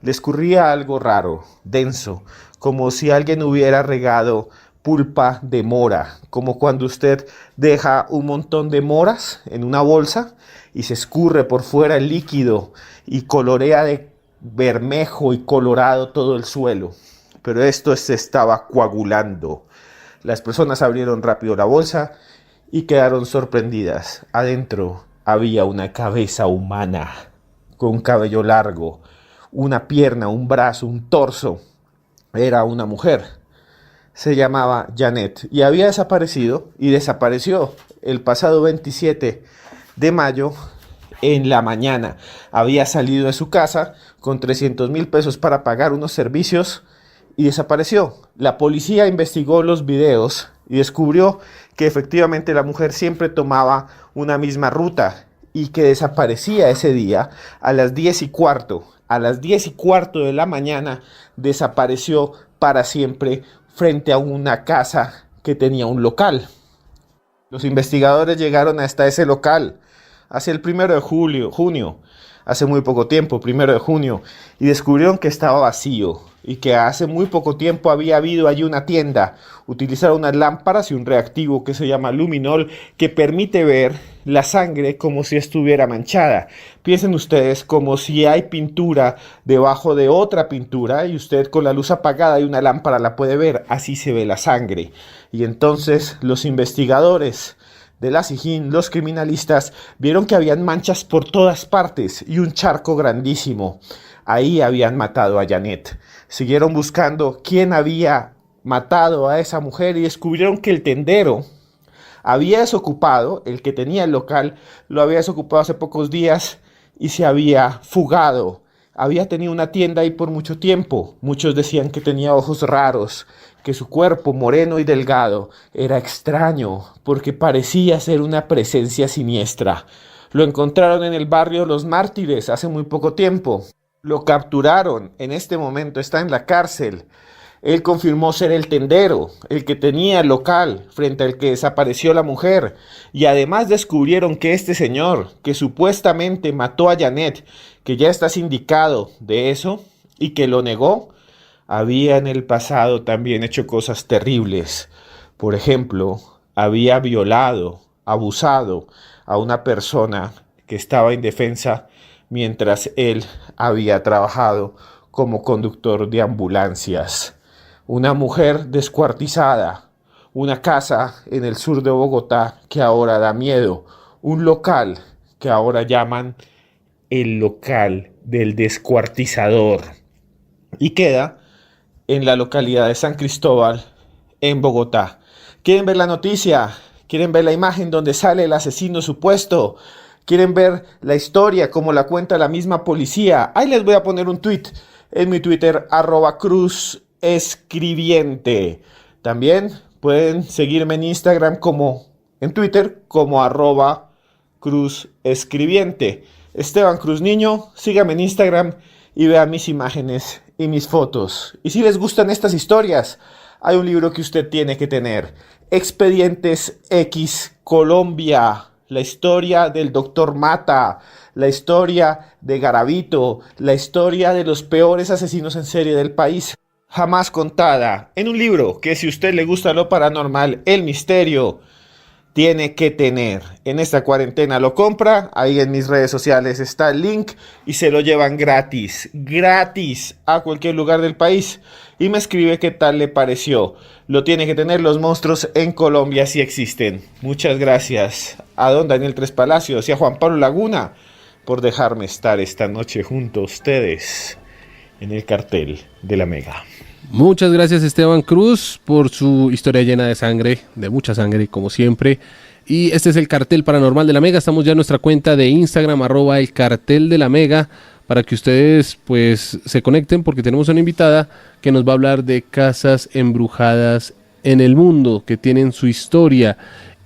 Le escurría algo raro, denso, como si alguien hubiera regado pulpa de mora, como cuando usted deja un montón de moras en una bolsa y se escurre por fuera el líquido y colorea de bermejo y colorado todo el suelo. Pero esto se estaba coagulando. Las personas abrieron rápido la bolsa y quedaron sorprendidas. Adentro había una cabeza humana con cabello largo, una pierna, un brazo, un torso. Era una mujer. Se llamaba Janet y había desaparecido y desapareció el pasado 27 de mayo en la mañana. Había salido de su casa con 300.000 pesos para pagar unos servicios y desapareció. La policía investigó los videos y descubrió que efectivamente la mujer siempre tomaba una misma ruta y que desaparecía ese día a las 10:15. A las 10:15 de la mañana desapareció para siempre frente a una casa que tenía un local. Los investigadores llegaron hasta ese local hacia el 1 de junio, hace muy poco tiempo, 1 de junio, y descubrieron que estaba vacío y que hace muy poco tiempo había habido allí una tienda. Utilizaron unas lámparas y un reactivo que se llama luminol, que permite ver la sangre como si estuviera manchada. Piensen ustedes como si hay pintura debajo de otra pintura y usted con la luz apagada y una lámpara la puede ver. Así se ve la sangre. Y entonces los investigadores de la SIJIN, los criminalistas, vieron que habían manchas por todas partes y un charco grandísimo. Ahí habían matado a Janet. Siguieron buscando quién había matado a esa mujer y descubrieron que el tendero había desocupado, el que tenía el local, lo había desocupado hace pocos días y se había fugado. Había tenido una tienda ahí por mucho tiempo. Muchos decían que tenía ojos raros, que su cuerpo moreno y delgado era extraño porque parecía ser una presencia siniestra. Lo encontraron en el barrio Los Mártires hace muy poco tiempo. Lo capturaron, en este momento está en la cárcel. Él confirmó ser el tendero, el que tenía el local frente al que desapareció la mujer. Y además descubrieron que este señor, que supuestamente mató a Janet, que ya está sindicado de eso y que lo negó, había en el pasado también hecho cosas terribles. Por ejemplo, había violado, abusado a una persona que estaba indefensa mientras él había trabajado como conductor de ambulancias. Una mujer descuartizada, una casa en el sur de Bogotá que ahora da miedo, un local que ahora llaman el local del descuartizador y queda en la localidad de San Cristóbal, en Bogotá. ¿Quieren ver la noticia? ¿Quieren ver la imagen donde sale el asesino supuesto? ¿Quieren ver la historia como la cuenta la misma policía? Ahí les voy a poner un tweet en mi Twitter, @cruzescribiente. También pueden seguirme en Instagram en Twitter como @cruzescribiente. Esteban Cruz Niño, síganme en Instagram y vean mis imágenes y mis fotos. Y si les gustan estas historias, hay un libro que usted tiene que tener. Expedientes X Colombia. La historia del Dr. Mata, la historia de Garavito, la historia de los peores asesinos en serie del país, jamás contada, en un libro que si a usted le gusta lo paranormal, el misterio, tiene que tener. En esta cuarentena lo compra, ahí en mis redes sociales está el link y se lo llevan gratis a cualquier lugar del país y me escribe qué tal le pareció. Lo tiene que tener, los monstruos en Colombia sí existen. Muchas gracias a don Daniel Tres Palacios y a Juan Pablo Laguna por dejarme estar esta noche junto a ustedes en el cartel de la Mega. Muchas gracias Esteban Cruz por su historia llena de sangre, de mucha sangre como siempre. Y este es el cartel paranormal de la Mega. Estamos ya en nuestra cuenta de Instagram @el cartel de la Mega para que ustedes pues se conecten porque tenemos una invitada que nos va a hablar de casas embrujadas en el mundo que tienen su historia.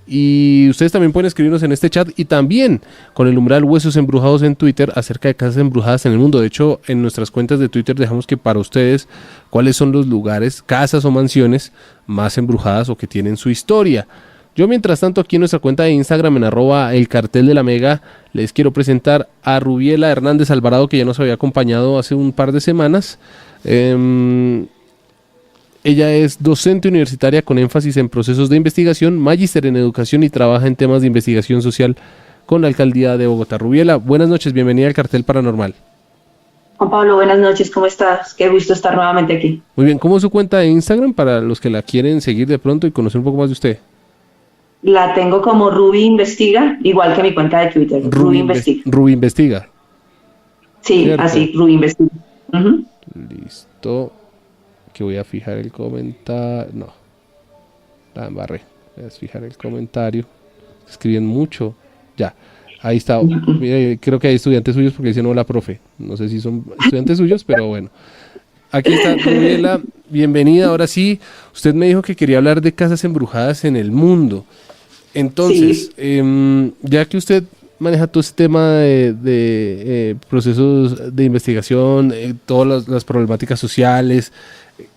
Y ustedes también pueden escribirnos en este chat y también con el numeral Huesos Embrujados en Twitter acerca de casas embrujadas en el mundo. De hecho, en nuestras cuentas de Twitter dejamos que para ustedes cuáles son los lugares, casas o mansiones más embrujadas o que tienen su historia. Yo mientras tanto aquí en nuestra cuenta de Instagram en @el cartel de la Mega les quiero presentar a Rubiela Hernández Alvarado, que ya nos había acompañado hace un par de semanas. Ella es docente universitaria con énfasis en procesos de investigación, magíster en educación y trabaja en temas de investigación social con la alcaldía de Bogotá. Rubiela, buenas noches, bienvenida al Cartel Paranormal. Juan Pablo, buenas noches, ¿cómo estás? Qué gusto estar nuevamente aquí. Muy bien, ¿cómo es su cuenta de Instagram para los que la quieren seguir de pronto y conocer un poco más de usted? La tengo como Ruby Investiga, igual que mi cuenta de Twitter, Ruby Investiga. Ruby Investiga. Sí, ¿cierto? Así, Ruby Investiga. Listo. Que voy a fijar el comentario. No. La embarré. Voy a fijar el comentario. Escriben mucho. Ya. Ahí está. Mira, creo que hay estudiantes suyos porque dicen hola, profe. No sé si son estudiantes suyos, pero bueno. Aquí está Rubiela. Bienvenida. Ahora sí, usted me dijo que quería hablar de casas embrujadas en el mundo. Entonces, sí. Ya que usted maneja todo este tema de procesos de investigación, todas las problemáticas sociales,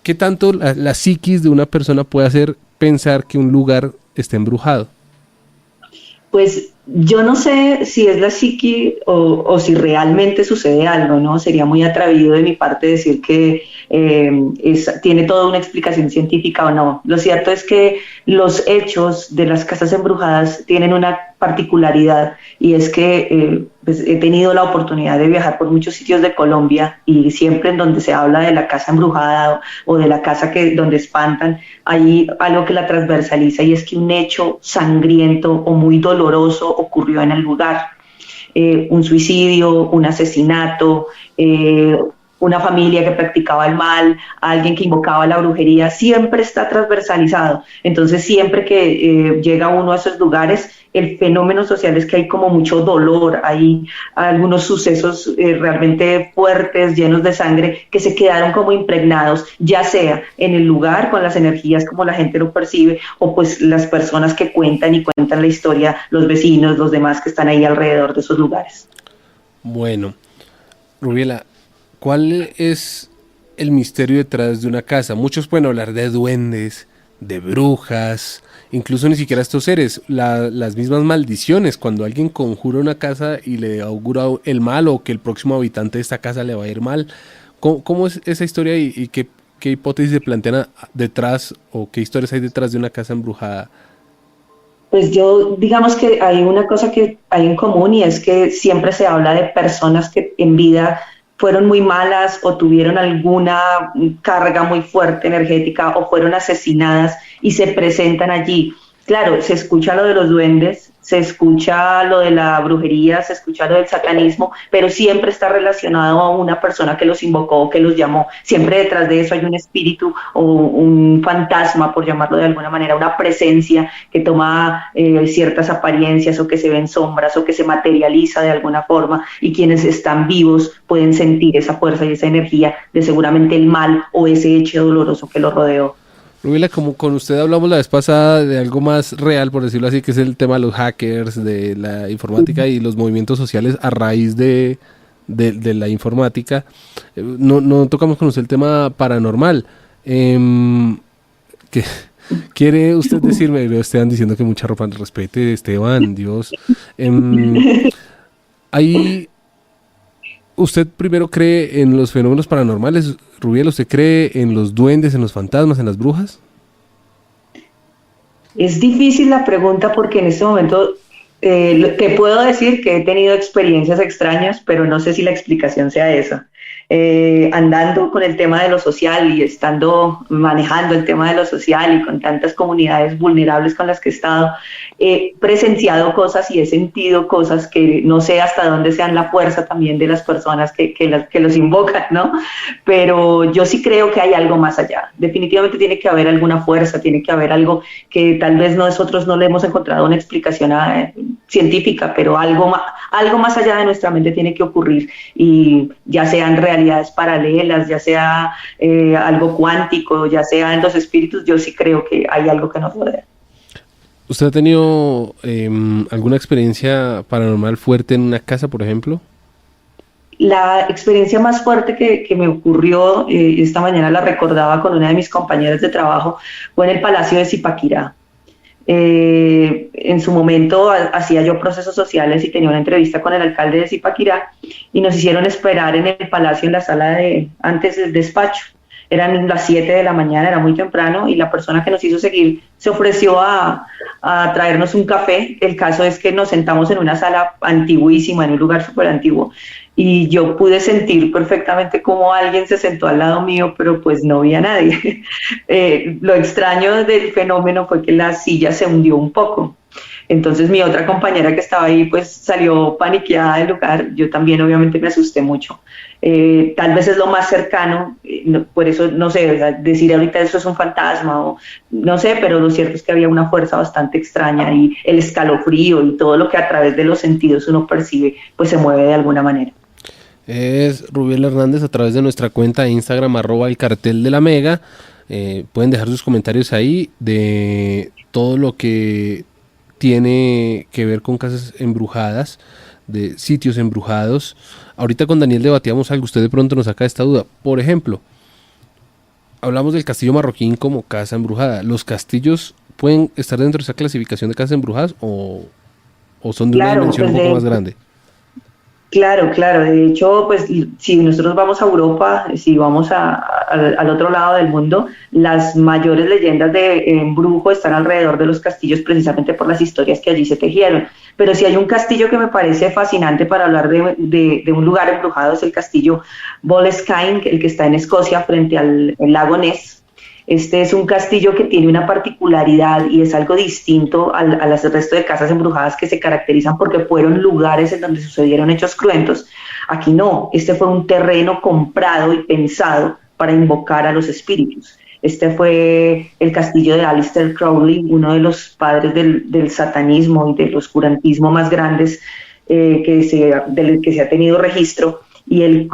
¿qué tanto la psiquis de una persona puede hacer pensar que un lugar está embrujado? Pues yo no sé si es la psiqui o si realmente sucede algo, ¿no? Sería muy atrevido de mi parte decir que tiene toda una explicación científica o no. Lo cierto es que los hechos de las casas embrujadas tienen una particularidad y es que pues he tenido la oportunidad de viajar por muchos sitios de Colombia y siempre en donde se habla de la casa embrujada o de la casa donde espantan, hay algo que la transversaliza y es que un hecho sangriento o muy doloroso ocurrió en el lugar. Un suicidio, un asesinato, una familia que practicaba el mal, alguien que invocaba la brujería, siempre está transversalizado. Entonces siempre que llega uno a esos lugares, el fenómeno social es que hay como mucho dolor, hay algunos sucesos realmente fuertes, llenos de sangre, que se quedaron como impregnados, ya sea en el lugar, con las energías como la gente lo percibe, o pues las personas que cuentan la historia, los vecinos, los demás que están ahí alrededor de esos lugares. Bueno, Rubiela, ¿cuál es el misterio detrás de una casa? Muchos pueden hablar de duendes, de brujas, incluso ni siquiera estos seres, las mismas maldiciones, cuando alguien conjura una casa y le augura el mal o que el próximo habitante de esta casa le va a ir mal. ¿Cómo es esa historia y qué hipótesis se plantean detrás o qué historias hay detrás de una casa embrujada? Pues yo, digamos que hay una cosa que hay en común y es que siempre se habla de personas que en vida fueron muy malas o tuvieron alguna carga muy fuerte energética o fueron asesinadas y se presentan allí. Claro, se escucha lo de los duendes, se escucha lo de la brujería, se escucha lo del satanismo, pero siempre está relacionado a una persona que los invocó, que los llamó. Siempre detrás de eso hay un espíritu o un fantasma, por llamarlo de alguna manera, una presencia que toma ciertas apariencias o que se ven sombras o que se materializa de alguna forma, y quienes están vivos pueden sentir esa fuerza y esa energía de seguramente el mal o ese hecho doloroso que los rodeó. Rubila, como con usted hablamos la vez pasada de algo más real, por decirlo así, que es el tema de los hackers, de la informática y los movimientos sociales a raíz de la informática. No tocamos con usted el tema paranormal. ¿Qué quiere usted decirme? Esteban diciendo que mucha ropa. Respete, Esteban, Dios. ¿Usted primero cree en los fenómenos paranormales? Rubiel, ¿usted cree en los duendes, en los fantasmas, en las brujas? Es difícil la pregunta porque en este momento te puedo decir que he tenido experiencias extrañas, pero no sé si la explicación sea esa. Andando con el tema de lo social y estando manejando el tema de lo social y con tantas comunidades vulnerables con las que he estado, he presenciado cosas y he sentido cosas que no sé hasta dónde sean la fuerza también de las personas que los invocan, ¿no? Pero yo sí creo que hay algo más allá. Definitivamente tiene que haber alguna fuerza, tiene que haber algo que tal vez nosotros no le hemos encontrado una explicación científica, pero algo más allá de nuestra mente tiene que ocurrir, y ya sean realidades paralelas, ya sea algo cuántico, ya sean los espíritus, yo sí creo que hay algo que nos rodea. ¿Usted ha tenido alguna experiencia paranormal fuerte en una casa, por ejemplo? La experiencia más fuerte que me ocurrió, esta mañana la recordaba con una de mis compañeras de trabajo, fue en el Palacio de Zipaquirá. En su momento hacía yo procesos sociales y tenía una entrevista con el alcalde de Zipaquirá y nos hicieron esperar en el palacio, en la sala antes del despacho. Eran las 7 de la mañana, era muy temprano, y la persona que nos hizo seguir se ofreció a traernos un café. El caso es que nos sentamos en una sala antiguísima, en un lugar súper antiguo, y yo pude sentir perfectamente cómo alguien se sentó al lado mío, pero pues no vi a nadie. Lo extraño del fenómeno fue que la silla se hundió un poco. Entonces mi otra compañera que estaba ahí pues salió paniqueada del lugar. Yo también obviamente me asusté mucho. Tal vez es lo más cercano, por eso no sé, decir ahorita eso es un fantasma o no sé, pero lo cierto es que había una fuerza bastante extraña y el escalofrío y todo lo que a través de los sentidos uno percibe pues se mueve de alguna manera. Es Rubiel Hernández a través de nuestra cuenta de Instagram @elcarteldelamega. Pueden dejar sus comentarios ahí de todo lo que tiene que ver con casas embrujadas, de sitios embrujados. Ahorita con Daniel debatíamos algo, usted de pronto nos saca esta duda. Por ejemplo, hablamos del Castillo Marroquín como casa embrujada. ¿Los castillos pueden estar dentro de esa clasificación de casas embrujadas o son de una dimensión un poco más grande? Claro, de hecho, pues si nosotros vamos a Europa, si vamos al otro lado del mundo, las mayores leyendas de embrujo están alrededor de los castillos precisamente por las historias que allí se tejieron. Pero si hay un castillo que me parece fascinante para hablar de un lugar embrujado, es el castillo Boleskine, el que está en Escocia frente al lago Ness. Este es un castillo que tiene una particularidad y es algo distinto al resto de casas embrujadas que se caracterizan porque fueron lugares en donde sucedieron hechos cruentos. Aquí no, este fue un terreno comprado y pensado para invocar a los espíritus. Este fue el castillo de Aleister Crowley, uno de los padres del satanismo y del oscurantismo más grandes del que se ha tenido registro, y él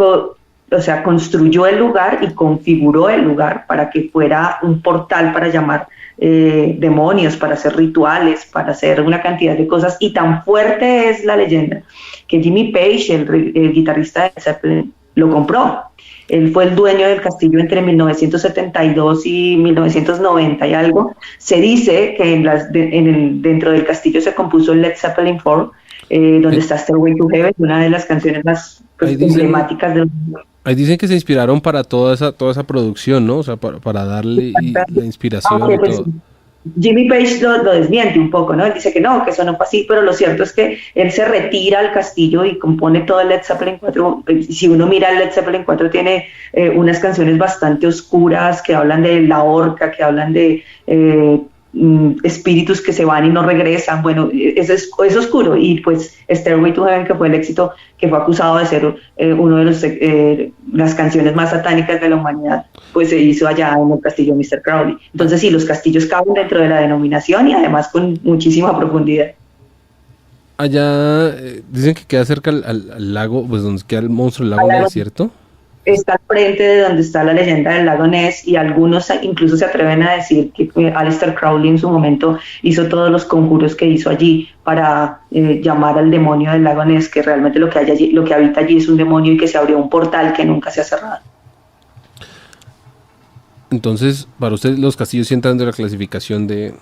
construyó el lugar y configuró el lugar para que fuera un portal para llamar demonios, para hacer rituales, para hacer una cantidad de cosas. Y tan fuerte es la leyenda que Jimmy Page, el guitarrista de Zeppelin, lo compró. Él fue el dueño del castillo entre 1972 y 1990 y algo. Se dice que dentro del castillo se compuso el Led Zeppelin 4, donde está Stairway to Heaven, una de las canciones más emblemáticas del mundo. Ahí dicen que se inspiraron para toda esa producción, ¿no? O sea, para darle la inspiración y pues, todo. Jimmy Page lo desmiente un poco, ¿no? Él dice que no, que eso no fue así, pero lo cierto es que él se retira al castillo y compone todo el Led Zeppelin 4. Si uno mira el Led Zeppelin 4 tiene unas canciones bastante oscuras que hablan de la horca, que hablan de espíritus que se van y no regresan. Bueno, es oscuro. Y pues Stairway to Heaven, que fue el éxito, que fue acusado de ser uno de las canciones más satánicas de la humanidad, pues se hizo allá en el castillo de Mr. Crowley. Entonces sí, los castillos caben dentro de la denominación y además con muchísima profundidad. Allá dicen que queda cerca al lago, pues donde queda el monstruo del lago Ness, ¿cierto? Está al frente de donde está la leyenda del lago Ness, y algunos incluso se atreven a decir que Aleister Crowley en su momento hizo todos los conjuros que hizo allí para llamar al demonio del lago Ness, que realmente lo que habita allí es un demonio y que se abrió un portal que nunca se ha cerrado. Entonces, para usted los castillos sí entran dentro de la clasificación de...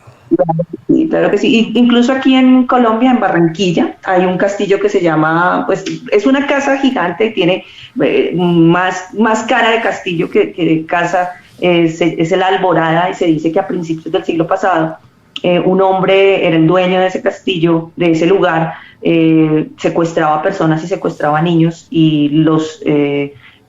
Sí, claro que sí. Incluso aquí en Colombia, en Barranquilla, hay un castillo que se llama, pues es una casa gigante, tiene más cara de castillo que de casa, es el Alborada, y se dice que a principios del siglo pasado un hombre era el dueño de ese castillo, de ese lugar, secuestraba personas y secuestraba niños y los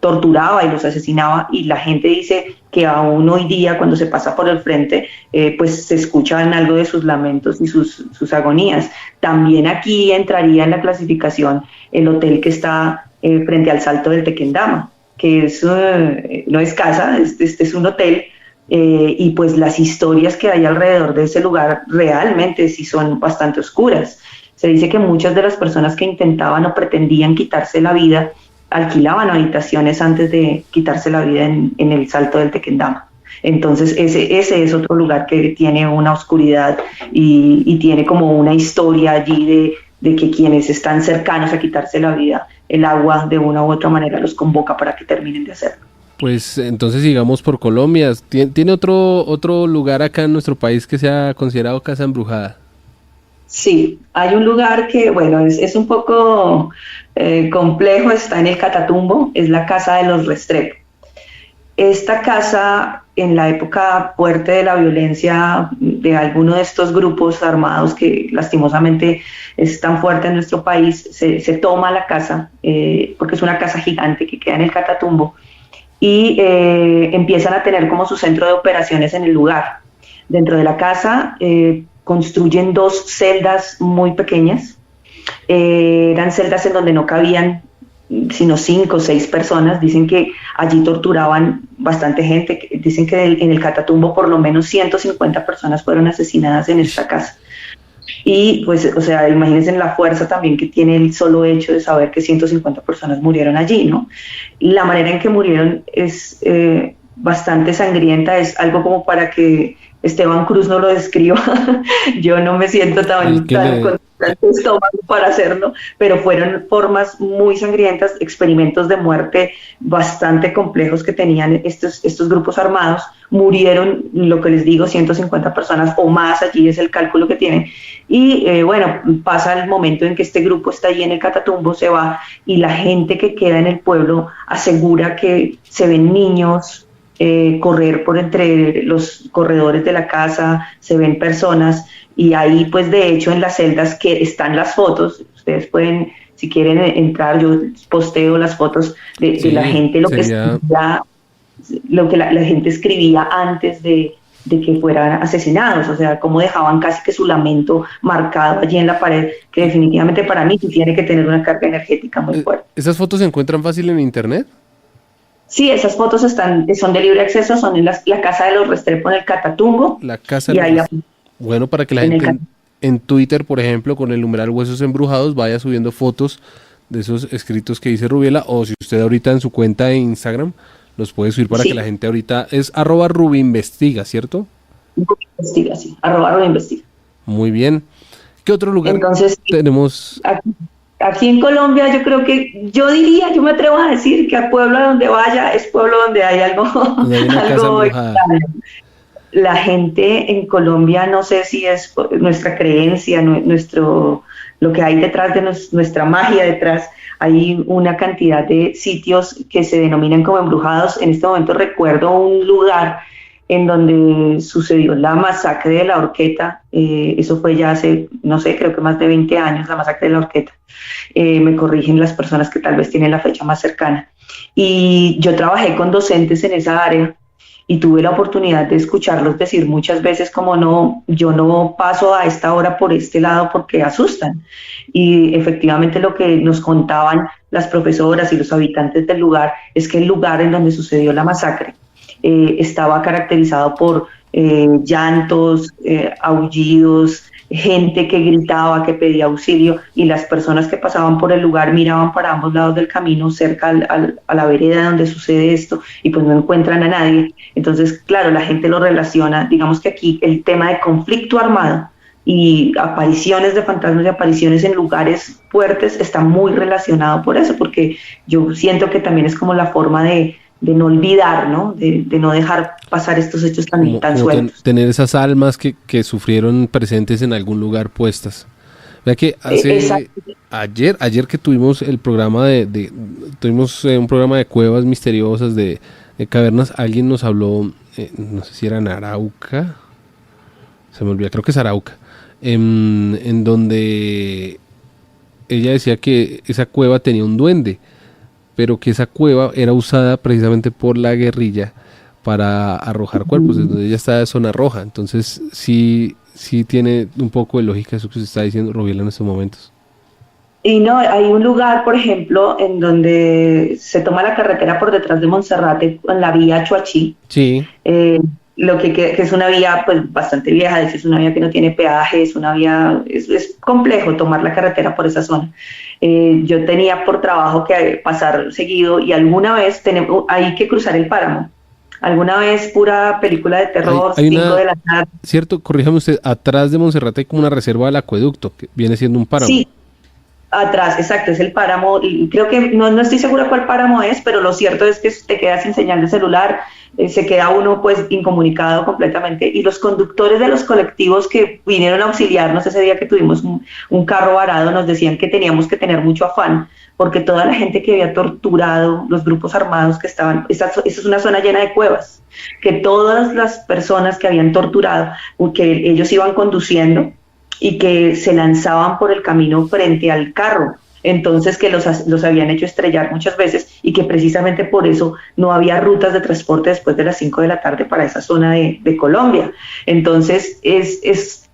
torturaba y los asesinaba, y la gente dice que aún hoy día cuando se pasa por el frente pues se escuchan algo de sus lamentos y sus agonías. También aquí entraría en la clasificación el hotel que está frente al Salto del Tequendama, que no es casa, es un hotel, y pues las historias que hay alrededor de ese lugar realmente sí son bastante oscuras. Se dice que muchas de las personas que intentaban o pretendían quitarse la vida alquilaban habitaciones antes de quitarse la vida en el Salto del Tequendama. Entonces ese es otro lugar que tiene una oscuridad y tiene como una historia allí de que quienes están cercanos a quitarse la vida, el agua de una u otra manera los convoca para que terminen de hacerlo. Pues entonces sigamos por Colombia. ¿Tiene otro lugar acá en nuestro país que sea considerado casa embrujada? Sí, hay un lugar que, bueno, es un poco complejo, está en el Catatumbo, es la casa de los Restrepo. Esta casa, en la época fuerte de la violencia de alguno de estos grupos armados que lastimosamente es tan fuerte en nuestro país, se toma la casa, porque es una casa gigante que queda en el Catatumbo, y empiezan a tener como su centro de operaciones en el lugar. Dentro de la casa construyen 2 celdas muy pequeñas. Eran celdas en donde no cabían sino 5 o 6 personas. Dicen que allí torturaban bastante gente. Dicen que en el Catatumbo por lo menos 150 personas fueron asesinadas en esta casa. Y pues, o sea, imagínense la fuerza también que tiene el solo hecho de saber que 150 personas murieron allí, ¿no? La manera en que murieron es bastante sangrienta, es algo como para que Esteban Cruz no lo describa. Yo no me siento tan con tanto estómago para hacerlo, pero fueron formas muy sangrientas, experimentos de muerte bastante complejos que tenían estos grupos armados. Murieron, lo que les digo, 150 personas o más, allí es el cálculo que tienen. Y bueno, pasa el momento en que este grupo está allí en el Catatumbo, se va, y la gente que queda en el pueblo asegura que se ven niños correr por entre los corredores de la casa, se ven personas, y ahí pues de hecho en las celdas que están las fotos, ustedes pueden, si quieren entrar, yo posteo las fotos de la gente, lo que la gente escribía antes de que fueran asesinados, o sea, cómo dejaban casi que su lamento marcado allí en la pared, que definitivamente para mí tiene que tener una carga energética muy fuerte. ¿Esas fotos se encuentran fácil en internet? Sí, esas fotos son de libre acceso, son en la casa de los Restrepo en el Catatumbo. La casa de los Restrepo. Bueno, para que la gente en Twitter, por ejemplo, con el numeral Huesos Embrujados, vaya subiendo fotos de esos escritos que dice Rubiela, o si usted ahorita en su cuenta de Instagram los puede subir para que la gente ahorita... Es @rubiinvestiga, ¿cierto? Investiga, sí, @rubiinvestiga. Muy bien. ¿Qué otro lugar tenemos? Aquí en Colombia yo me atrevo a decir que al pueblo donde vaya es pueblo donde hay algo, algo extraño. La gente en Colombia, no sé si es nuestra creencia, lo que hay detrás de nuestra magia detrás, hay una cantidad de sitios que se denominan como embrujados. En este momento recuerdo un lugar en donde sucedió la masacre de la Horqueta, eso fue ya hace, no sé, creo que más de 20 años, la masacre de la Horqueta. Me corrigen las personas que tal vez tienen la fecha más cercana. Y yo trabajé con docentes en esa área, y tuve la oportunidad de escucharlos decir muchas veces como no, yo no paso a esta hora por este lado porque asustan. Y efectivamente lo que nos contaban las profesoras y los habitantes del lugar es que el lugar en donde sucedió la masacre estaba caracterizado por llantos, aullidos, gente que gritaba, que pedía auxilio, y las personas que pasaban por el lugar miraban para ambos lados del camino, cerca a la vereda donde sucede esto, y pues no encuentran a nadie. Entonces, claro, la gente lo relaciona, digamos que aquí el tema de conflicto armado y apariciones de fantasmas y apariciones en lugares fuertes está muy relacionado por eso, porque yo siento que también es como la forma de no olvidar, ¿no? De no dejar pasar estos hechos tan sueltos. Tener esas almas que sufrieron presentes en algún lugar puestas. Vea que ayer que tuvimos el programa tuvimos un programa de cuevas misteriosas, de cavernas, alguien nos habló, no sé si era en Arauca, se me olvidó, creo que es Arauca, en donde ella decía que esa cueva tenía un duende, pero que esa cueva era usada precisamente por la guerrilla para arrojar cuerpos, desde ella está en zona roja. Entonces sí tiene un poco de lógica eso que se está diciendo, Rubiela, en estos momentos. Y no, hay un lugar, por ejemplo, en donde se toma la carretera por detrás de Monserrate, en la vía Chuachi. Sí. Lo que es una vía pues bastante vieja, es una vía que no tiene peaje, es una vía, es complejo tomar la carretera por esa zona. Yo tenía por trabajo que pasar seguido, y alguna vez hay que cruzar el páramo. Alguna vez, pura película de terror, 5 de la tarde. Cierto, corríjame usted, atrás de Monserrate hay como una reserva del acueducto, que viene siendo un páramo. Sí. Atrás, exacto, es el páramo, y creo que no estoy segura cuál páramo es, pero lo cierto es que te quedas sin señal de celular, se queda uno pues incomunicado completamente, y los conductores de los colectivos que vinieron a auxiliarnos ese día que tuvimos un carro varado nos decían que teníamos que tener mucho afán, porque toda la gente que había torturado, los grupos armados que estaban, esa es una zona llena de cuevas, que todas las personas que habían torturado, que ellos iban conduciendo, y que se lanzaban por el camino frente al carro, entonces que los habían hecho estrellar muchas veces, y que precisamente por eso no había rutas de transporte después de las 5 de la tarde para esa zona de Colombia. Entonces es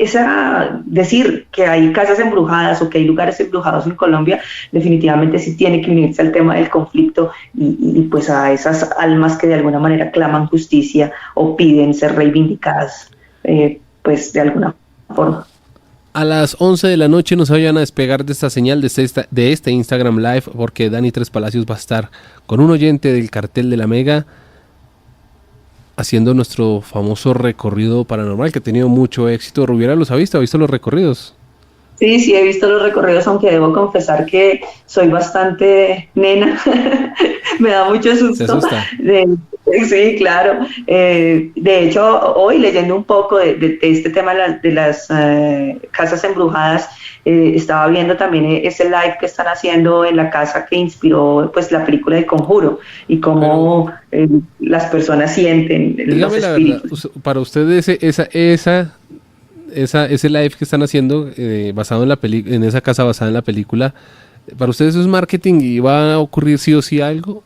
decir que hay casas embrujadas o que hay lugares embrujados en Colombia, definitivamente sí tiene que unirse al tema del conflicto y pues a esas almas que de alguna manera claman justicia o piden ser reivindicadas pues de alguna forma. A las 11 de la noche no se vayan a despegar de esta señal, de este Instagram Live, porque Dani Tres Palacios va a estar con un oyente del Cartel de la Mega haciendo nuestro famoso recorrido paranormal, que ha tenido mucho éxito. Rubiera, ¿los ha visto? ¿Ha visto los recorridos? Sí, he visto los recorridos, aunque debo confesar que soy bastante nena. Me da mucho susto. ¿Se asusta? Sí, claro. De hecho, hoy leyendo un poco de este tema de las casas embrujadas, estaba viendo también ese live que están haciendo en la casa que inspiró pues la película de Conjuro, y cómo las personas sienten los espíritus. La verdad, para ustedes ese live que están haciendo basado en esa casa basada en la película, ¿para ustedes eso es marketing y va a ocurrir sí o sí algo?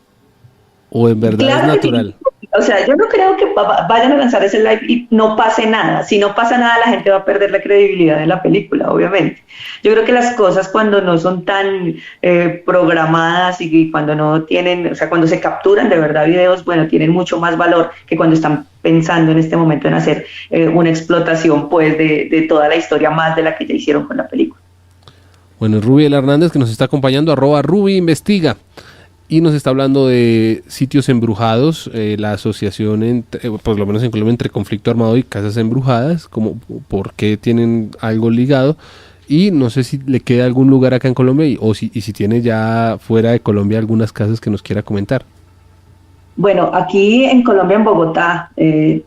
¿O en verdad claro, es natural? Sí. O sea, yo no creo que vayan a lanzar ese live y no pase nada. Si no pasa nada, la gente va a perder la credibilidad de la película, obviamente. Yo creo que las cosas cuando no son tan programadas y cuando no tienen, o sea, cuando se capturan de verdad videos, bueno, tienen mucho más valor que cuando están pensando en este momento en hacer una explotación pues de toda la historia más de la que ya hicieron con la película. Bueno, Rubiela Hernández, que nos está acompañando, @RubiInvestiga. Y nos está hablando de sitios embrujados, la asociación, por lo menos en Colombia, entre conflicto armado y casas embrujadas, como por qué tienen algo ligado. Y no sé si le queda algún lugar acá en Colombia y si tiene ya fuera de Colombia algunas casas que nos quiera comentar. Bueno, aquí en Colombia, en Bogotá,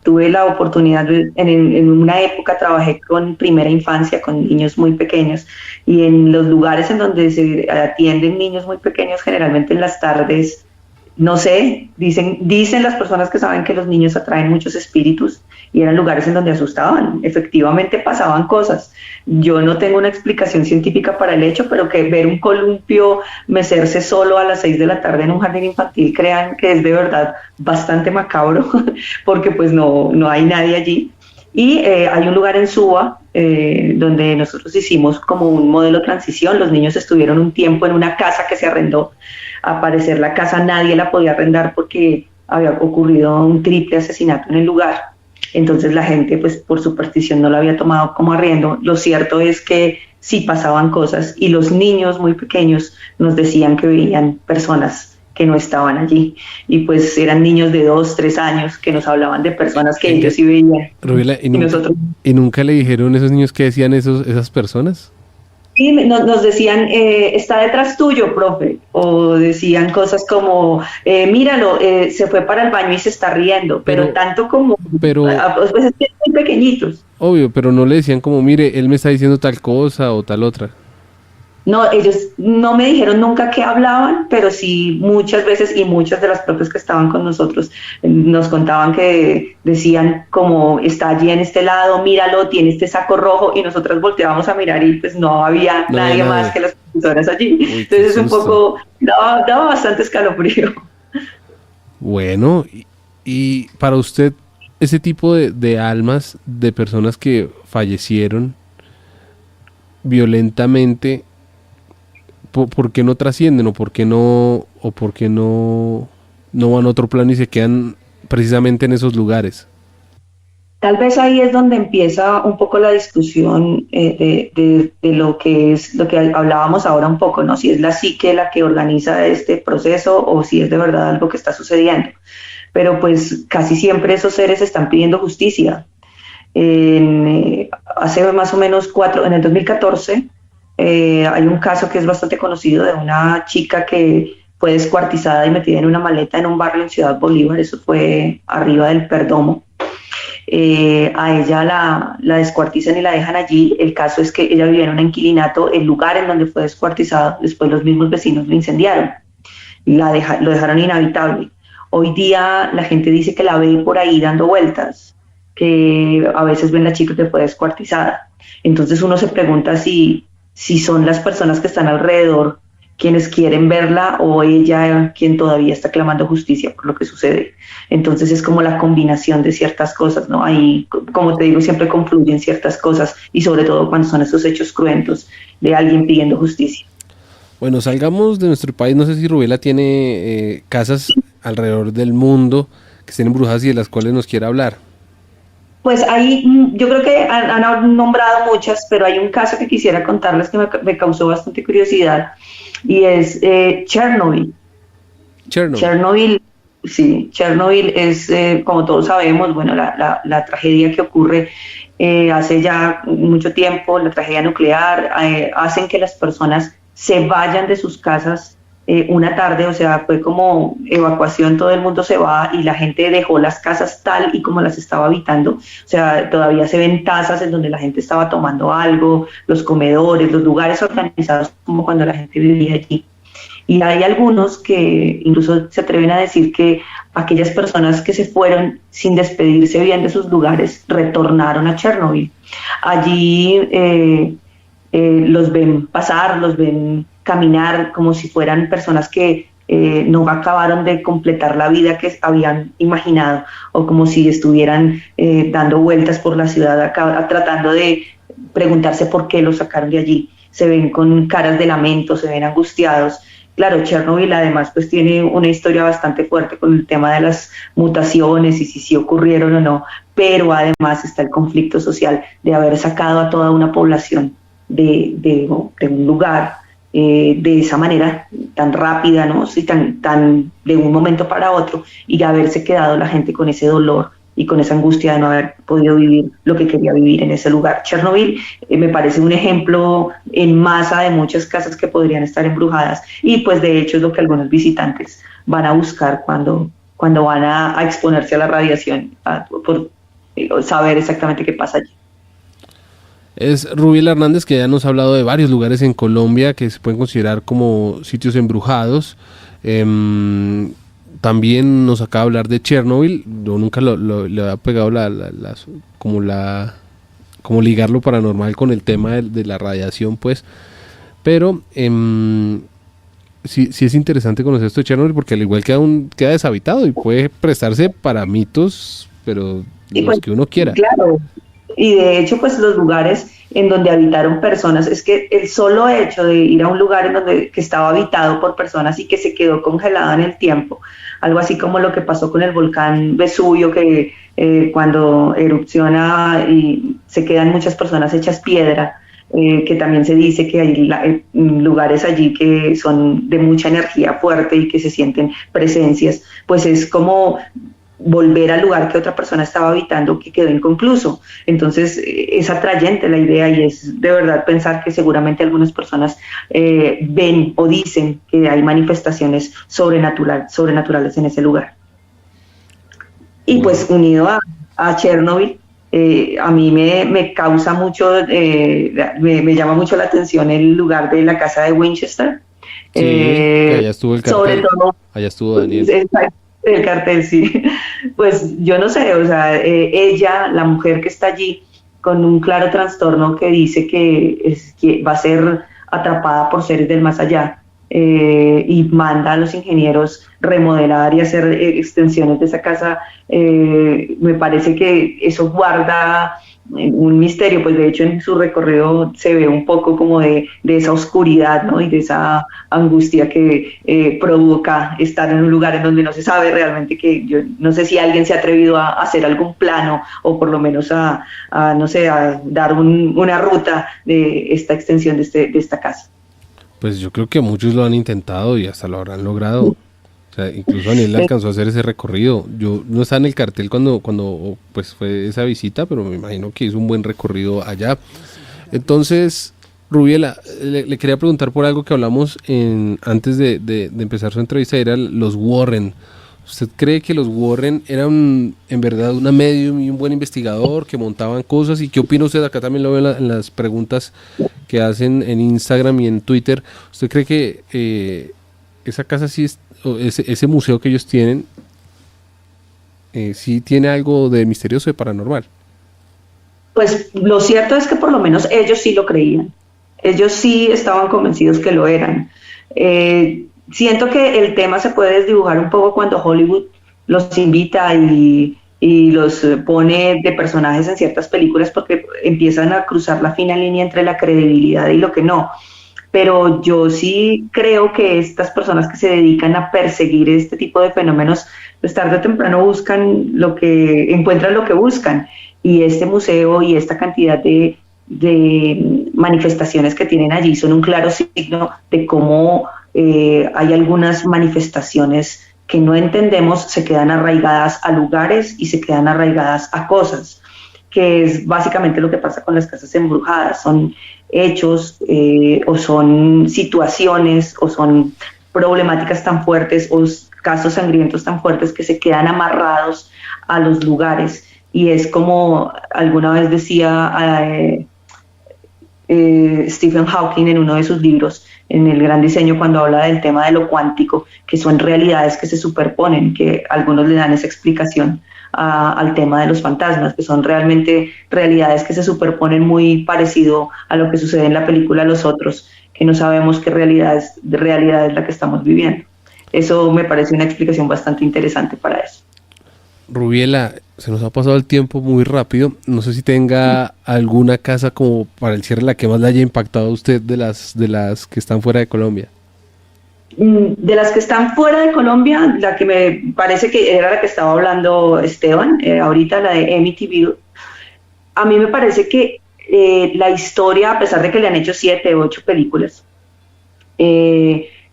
tuve la oportunidad, en una época trabajé con primera infancia, con niños muy pequeños, y en los lugares en donde se atienden niños muy pequeños, generalmente en las tardes, no sé, dicen las personas que saben que los niños atraen muchos espíritus y eran lugares en donde asustaban, efectivamente pasaban cosas. Yo no tengo una explicación científica para el hecho, pero que ver un columpio mecerse solo a las 6 de la tarde en un jardín infantil, crean que es de verdad bastante macabro, porque pues no hay nadie allí. Y hay un lugar en Suba donde nosotros hicimos como un modelo de transición. Los niños estuvieron un tiempo en una casa que se arrendó. Al parecer la casa nadie la podía arrendar porque había ocurrido un triple asesinato en el lugar. Entonces la gente, pues por superstición, no la había tomado como arriendo. Lo cierto es que sí pasaban cosas y los niños muy pequeños nos decían que veían personas que no estaban allí, y pues eran niños de 2, 3 años que nos hablaban de personas que ellos sí veían. Rubiela, Nosotros... ¿y nunca le dijeron a esos niños qué decían esas personas? Sí, nos decían, está detrás tuyo, profe, o decían cosas como, míralo, se fue para el baño y se está riendo, pero tanto como, pues es que son muy pequeñitos. Obvio, pero no le decían como, mire, él me está diciendo tal cosa o tal otra. No, ellos no me dijeron nunca qué hablaban, pero sí muchas veces, y muchas de las profes que estaban con nosotros nos contaban que decían como está allí en este lado, míralo, tiene este saco rojo, y nosotras volteábamos a mirar y pues no había nadie más que las profesoras allí. Uy, entonces un poco, daba bastante escalofrío. Bueno, y para usted, ese tipo de almas, de personas que fallecieron violentamente, ¿por qué no trascienden o por qué no van a otro plano y se quedan precisamente en esos lugares? Tal vez ahí es donde empieza un poco la discusión de lo que hablábamos ahora un poco, ¿no? Si es la psique la que organiza este proceso o si es de verdad algo que está sucediendo. Pero pues casi siempre esos seres están pidiendo justicia. Hace más o menos en el 2014, hay un caso que es bastante conocido de una chica que fue descuartizada y metida en una maleta en un barrio en Ciudad Bolívar. Eso fue arriba del Perdomo. A ella la descuartizan y la dejan allí. El caso es que ella vivía en un inquilinato, el lugar en donde fue descuartizado, después los mismos vecinos lo incendiaron, lo dejaron inhabitable. Hoy día la gente dice que la ve por ahí dando vueltas, que a veces ven la chica que fue descuartizada. Entonces uno se pregunta si son las personas que están alrededor quienes quieren verla o ella quien todavía está clamando justicia por lo que sucede. Entonces es como la combinación de ciertas cosas, ¿no? Ahí, como te digo, siempre confluyen ciertas cosas y sobre todo cuando son esos hechos cruentos de alguien pidiendo justicia. Bueno, salgamos de nuestro país. No sé si Rubiela tiene casas alrededor del mundo que estén embrujadas y de las cuales nos quiera hablar. Pues ahí, yo creo que han nombrado muchas, pero hay un caso que quisiera contarles que me causó bastante curiosidad, y es Chernobyl. Chernobyl, sí, Chernobyl es, como todos sabemos, bueno, la tragedia que ocurre hace ya mucho tiempo, la tragedia nuclear, hacen que las personas se vayan de sus casas una tarde, o sea, fue como evacuación, todo el mundo se va y la gente dejó las casas tal y como las estaba habitando. O sea, todavía se ven tazas en donde la gente estaba tomando algo, los comedores, los lugares organizados como cuando la gente vivía allí. Y hay algunos que incluso se atreven a decir que aquellas personas que se fueron sin despedirse bien de sus lugares retornaron a Chernobyl. Allí los ven pasar, los ven caminar como si fueran personas que no acabaron de completar la vida que habían imaginado, o como si estuvieran dando vueltas por la ciudad tratando de preguntarse por qué los sacaron de allí. Se ven con caras de lamento, se ven angustiados. Claro, Chernobyl además pues tiene una historia bastante fuerte con el tema de las mutaciones y si sí ocurrieron o no, pero además está el conflicto social de haber sacado a toda una población de un lugar de esa manera tan rápida, ¿no? Sí, tan de un momento para otro, y de haberse quedado la gente con ese dolor y con esa angustia de no haber podido vivir lo que quería vivir en ese lugar. Chernobyl me parece un ejemplo en masa de muchas casas que podrían estar embrujadas, y pues de hecho es lo que algunos visitantes van a buscar cuando van a exponerse a la radiación, por saber exactamente qué pasa allí. Es Rubiela Hernández, que ya nos ha hablado de varios lugares en Colombia que se pueden considerar como sitios embrujados. también nos acaba de hablar de Chernobyl. Yo nunca le había pegado como ligar lo paranormal con el tema de la radiación, pues. Pero sí es interesante conocer esto de Chernobyl, porque al igual queda deshabitado y puede prestarse para mitos, pero los pues, que uno quiera. Claro, y de hecho pues los lugares en donde habitaron personas, es que el solo hecho de ir a un lugar que estaba habitado por personas y que se quedó congelado en el tiempo, algo así como lo que pasó con el volcán Vesubio, que cuando erupciona y se quedan muchas personas hechas piedra, que también se dice que hay lugares allí que son de mucha energía fuerte y que se sienten presencias, pues es como volver al lugar que otra persona estaba habitando que quedó inconcluso. Entonces es atrayente la idea y es de verdad pensar que seguramente algunas personas ven o dicen que hay manifestaciones sobrenaturales en ese lugar. Y pues unido a Chernobyl, a mí me causa mucho, me llama mucho la atención el lugar de la casa de Winchester. Sí, allá estuvo el cartel. Sobre todo, allá estuvo Daniel. El cartel, sí. Pues yo no sé, o sea, ella, la mujer que está allí, con un claro trastorno que dice que va a ser atrapada por seres del más allá, y manda a los ingenieros remodelar y hacer extensiones de esa casa, me parece que eso guarda un misterio, pues de hecho en su recorrido se ve un poco como de esa oscuridad, ¿no? Y de esa angustia que provoca estar en un lugar en donde no se sabe realmente, que yo no sé si alguien se ha atrevido a hacer algún plano o por lo menos a dar una ruta de esta extensión de esta casa. Pues yo creo que muchos lo han intentado y hasta lo habrán logrado. O sea, incluso Daniel alcanzó a hacer ese recorrido. Yo no estaba en el cartel cuando pues fue esa visita, pero me imagino que hizo un buen recorrido allá. Entonces, Rubiela, le quería preguntar por algo que hablamos antes de empezar su entrevista, era los Warren. ¿Usted cree que los Warren eran en verdad una medium y un buen investigador que montaban cosas? ¿Y qué opina usted? Acá también lo veo en las preguntas que hacen en Instagram y en Twitter. ¿Usted cree que esa casa sí ese museo que ellos tienen sí tiene algo de misterioso, de paranormal? Pues lo cierto es que por lo menos ellos sí lo creían. Ellos sí estaban convencidos que lo eran. Siento que el tema se puede desdibujar un poco cuando Hollywood los invita y los pone de personajes en ciertas películas, porque empiezan a cruzar la fina línea entre la credibilidad y lo que no. Pero yo sí creo que estas personas que se dedican a perseguir este tipo de fenómenos, pues tarde o temprano encuentran lo que buscan. Y este museo y esta cantidad de manifestaciones que tienen allí son un claro signo de cómo hay algunas manifestaciones que no entendemos, se quedan arraigadas a lugares y se quedan arraigadas a cosas, que es básicamente lo que pasa con las casas embrujadas. Son hechos o son situaciones o son problemáticas tan fuertes o casos sangrientos tan fuertes que se quedan amarrados a los lugares. Y es como alguna vez decía Stephen Hawking en uno de sus libros, en El Gran Diseño, cuando habla del tema de lo cuántico, que son realidades que se superponen, que algunos le dan esa explicación al tema de los fantasmas, que son realmente realidades que se superponen, muy parecido a lo que sucede en la película Los Otros, que no sabemos qué realidad es la que estamos viviendo. Eso me parece una explicación bastante interesante para eso. Rubiela, se nos ha pasado el tiempo muy rápido. No sé si tenga alguna casa como para el cierre, la que más le haya impactado a usted de las que están fuera de Colombia. De las que están fuera de Colombia, la que me parece que era la que estaba hablando Esteban, ahorita, la de Amityville. A mí me parece que la historia, a pesar de que le han hecho 7 u 8 películas,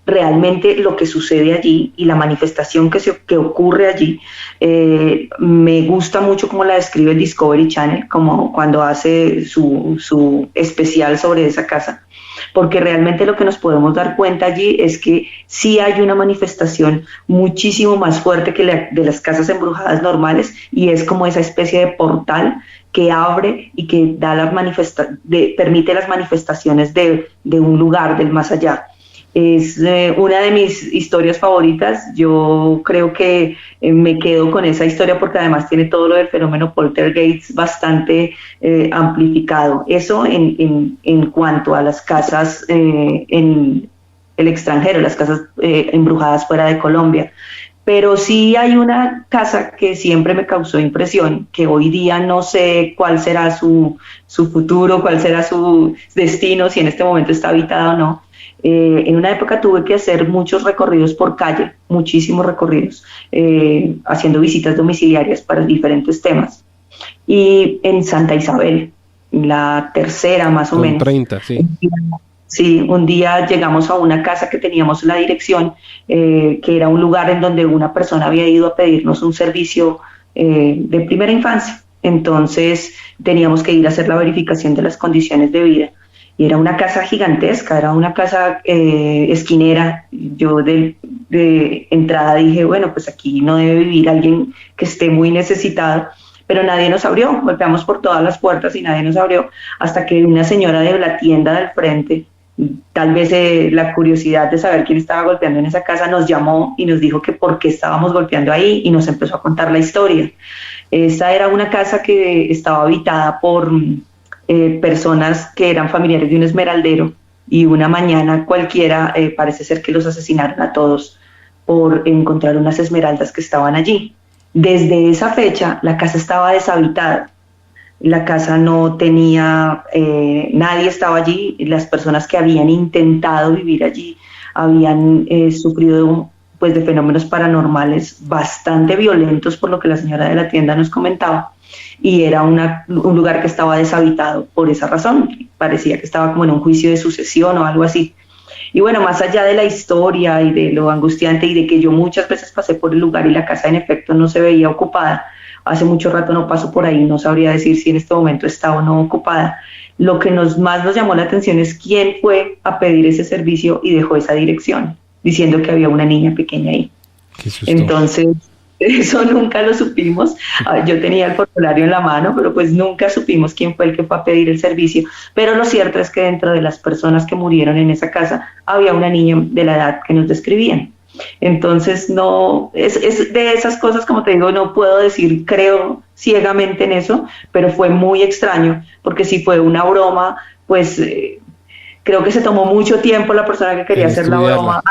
realmente lo que sucede allí y la manifestación que ocurre allí, me gusta mucho cómo la describe el Discovery Channel, como cuando hace su especial sobre esa casa, porque realmente lo que nos podemos dar cuenta allí es que sí hay una manifestación muchísimo más fuerte que de las casas embrujadas normales, y es como esa especie de portal que abre y que da permite las manifestaciones de un lugar del más allá. Es una de mis historias favoritas. Yo creo que me quedo con esa historia porque además tiene todo lo del fenómeno poltergeist bastante amplificado. Eso en cuanto a las casas en el extranjero, las casas embrujadas fuera de Colombia. Pero sí hay una casa que siempre me causó impresión, que hoy día no sé cuál será su futuro, cuál será su destino, si en este momento está habitada o no. En una época tuve que hacer muchos recorridos por calle, muchísimos recorridos, haciendo visitas domiciliarias para diferentes temas. Y en Santa Isabel, la tercera más o menos. 30, sí. Sí, un día llegamos a una casa que teníamos la dirección, que era un lugar en donde una persona había ido a pedirnos un servicio de primera infancia. Entonces teníamos que ir a hacer la verificación de las condiciones de vida. Y era una casa gigantesca, era una casa esquinera. Yo de entrada dije, bueno, pues aquí no debe vivir alguien que esté muy necesitado, pero nadie nos abrió. Golpeamos por todas las puertas y nadie nos abrió, hasta que una señora de la tienda del frente, tal vez la curiosidad de saber quién estaba golpeando en esa casa, nos llamó y nos dijo que por qué estábamos golpeando ahí, y nos empezó a contar la historia. Esta era una casa que estaba habitada por personas que eran familiares de un esmeraldero, y una mañana cualquiera parece ser que los asesinaron a todos por encontrar unas esmeraldas que estaban allí. Desde esa fecha la casa estaba deshabitada, la casa no tenía, nadie estaba allí. Las personas que habían intentado vivir allí habían sufrido pues de fenómenos paranormales bastante violentos, por lo que la señora de la tienda nos comentaba, y era un lugar que estaba deshabitado por esa razón. Parecía que estaba como en un juicio de sucesión o algo así. Y bueno, más allá de la historia y de lo angustiante y de que yo muchas veces pasé por el lugar y la casa en efecto no se veía ocupada, hace mucho rato no paso por ahí, no sabría decir si en este momento está o no ocupada. Lo que más nos llamó la atención es quién fue a pedir ese servicio y dejó esa dirección, diciendo que había una niña pequeña ahí. Qué susto. Entonces, eso nunca lo supimos. Yo tenía el formulario en la mano, pero pues nunca supimos quién fue el que fue a pedir el servicio. Pero lo cierto es que dentro de las personas que murieron en esa casa había una niña de la edad que nos describían. Entonces, no, es de esas cosas, como te digo, no puedo decir creo ciegamente en eso, pero fue muy extraño, porque si fue una broma, pues creo que se tomó mucho tiempo la persona que quería hacer la broma,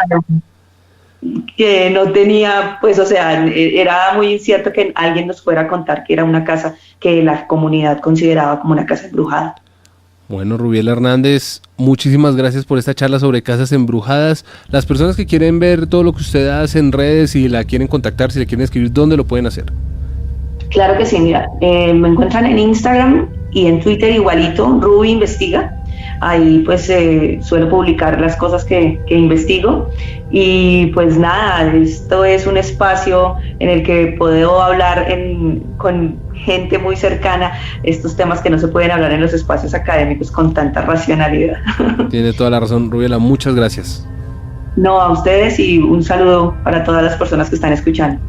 que no tenía, pues, o sea, era muy incierto que alguien nos fuera a contar que era una casa que la comunidad consideraba como una casa embrujada. Bueno, Rubiela Hernández, muchísimas gracias por esta charla sobre casas embrujadas. Las personas que quieren ver todo lo que usted hace en redes y la quieren contactar, si le quieren escribir, ¿dónde lo pueden hacer? Claro que sí, mira, me encuentran en Instagram y en Twitter igualito, Ruby Investiga. Ahí pues suelo publicar las cosas que investigo, y pues nada, esto es un espacio en el que puedo hablar con gente muy cercana estos temas que no se pueden hablar en los espacios académicos con tanta racionalidad. Tiene toda la razón, Rubiela, muchas gracias. No, a ustedes, y un saludo para todas las personas que están escuchando.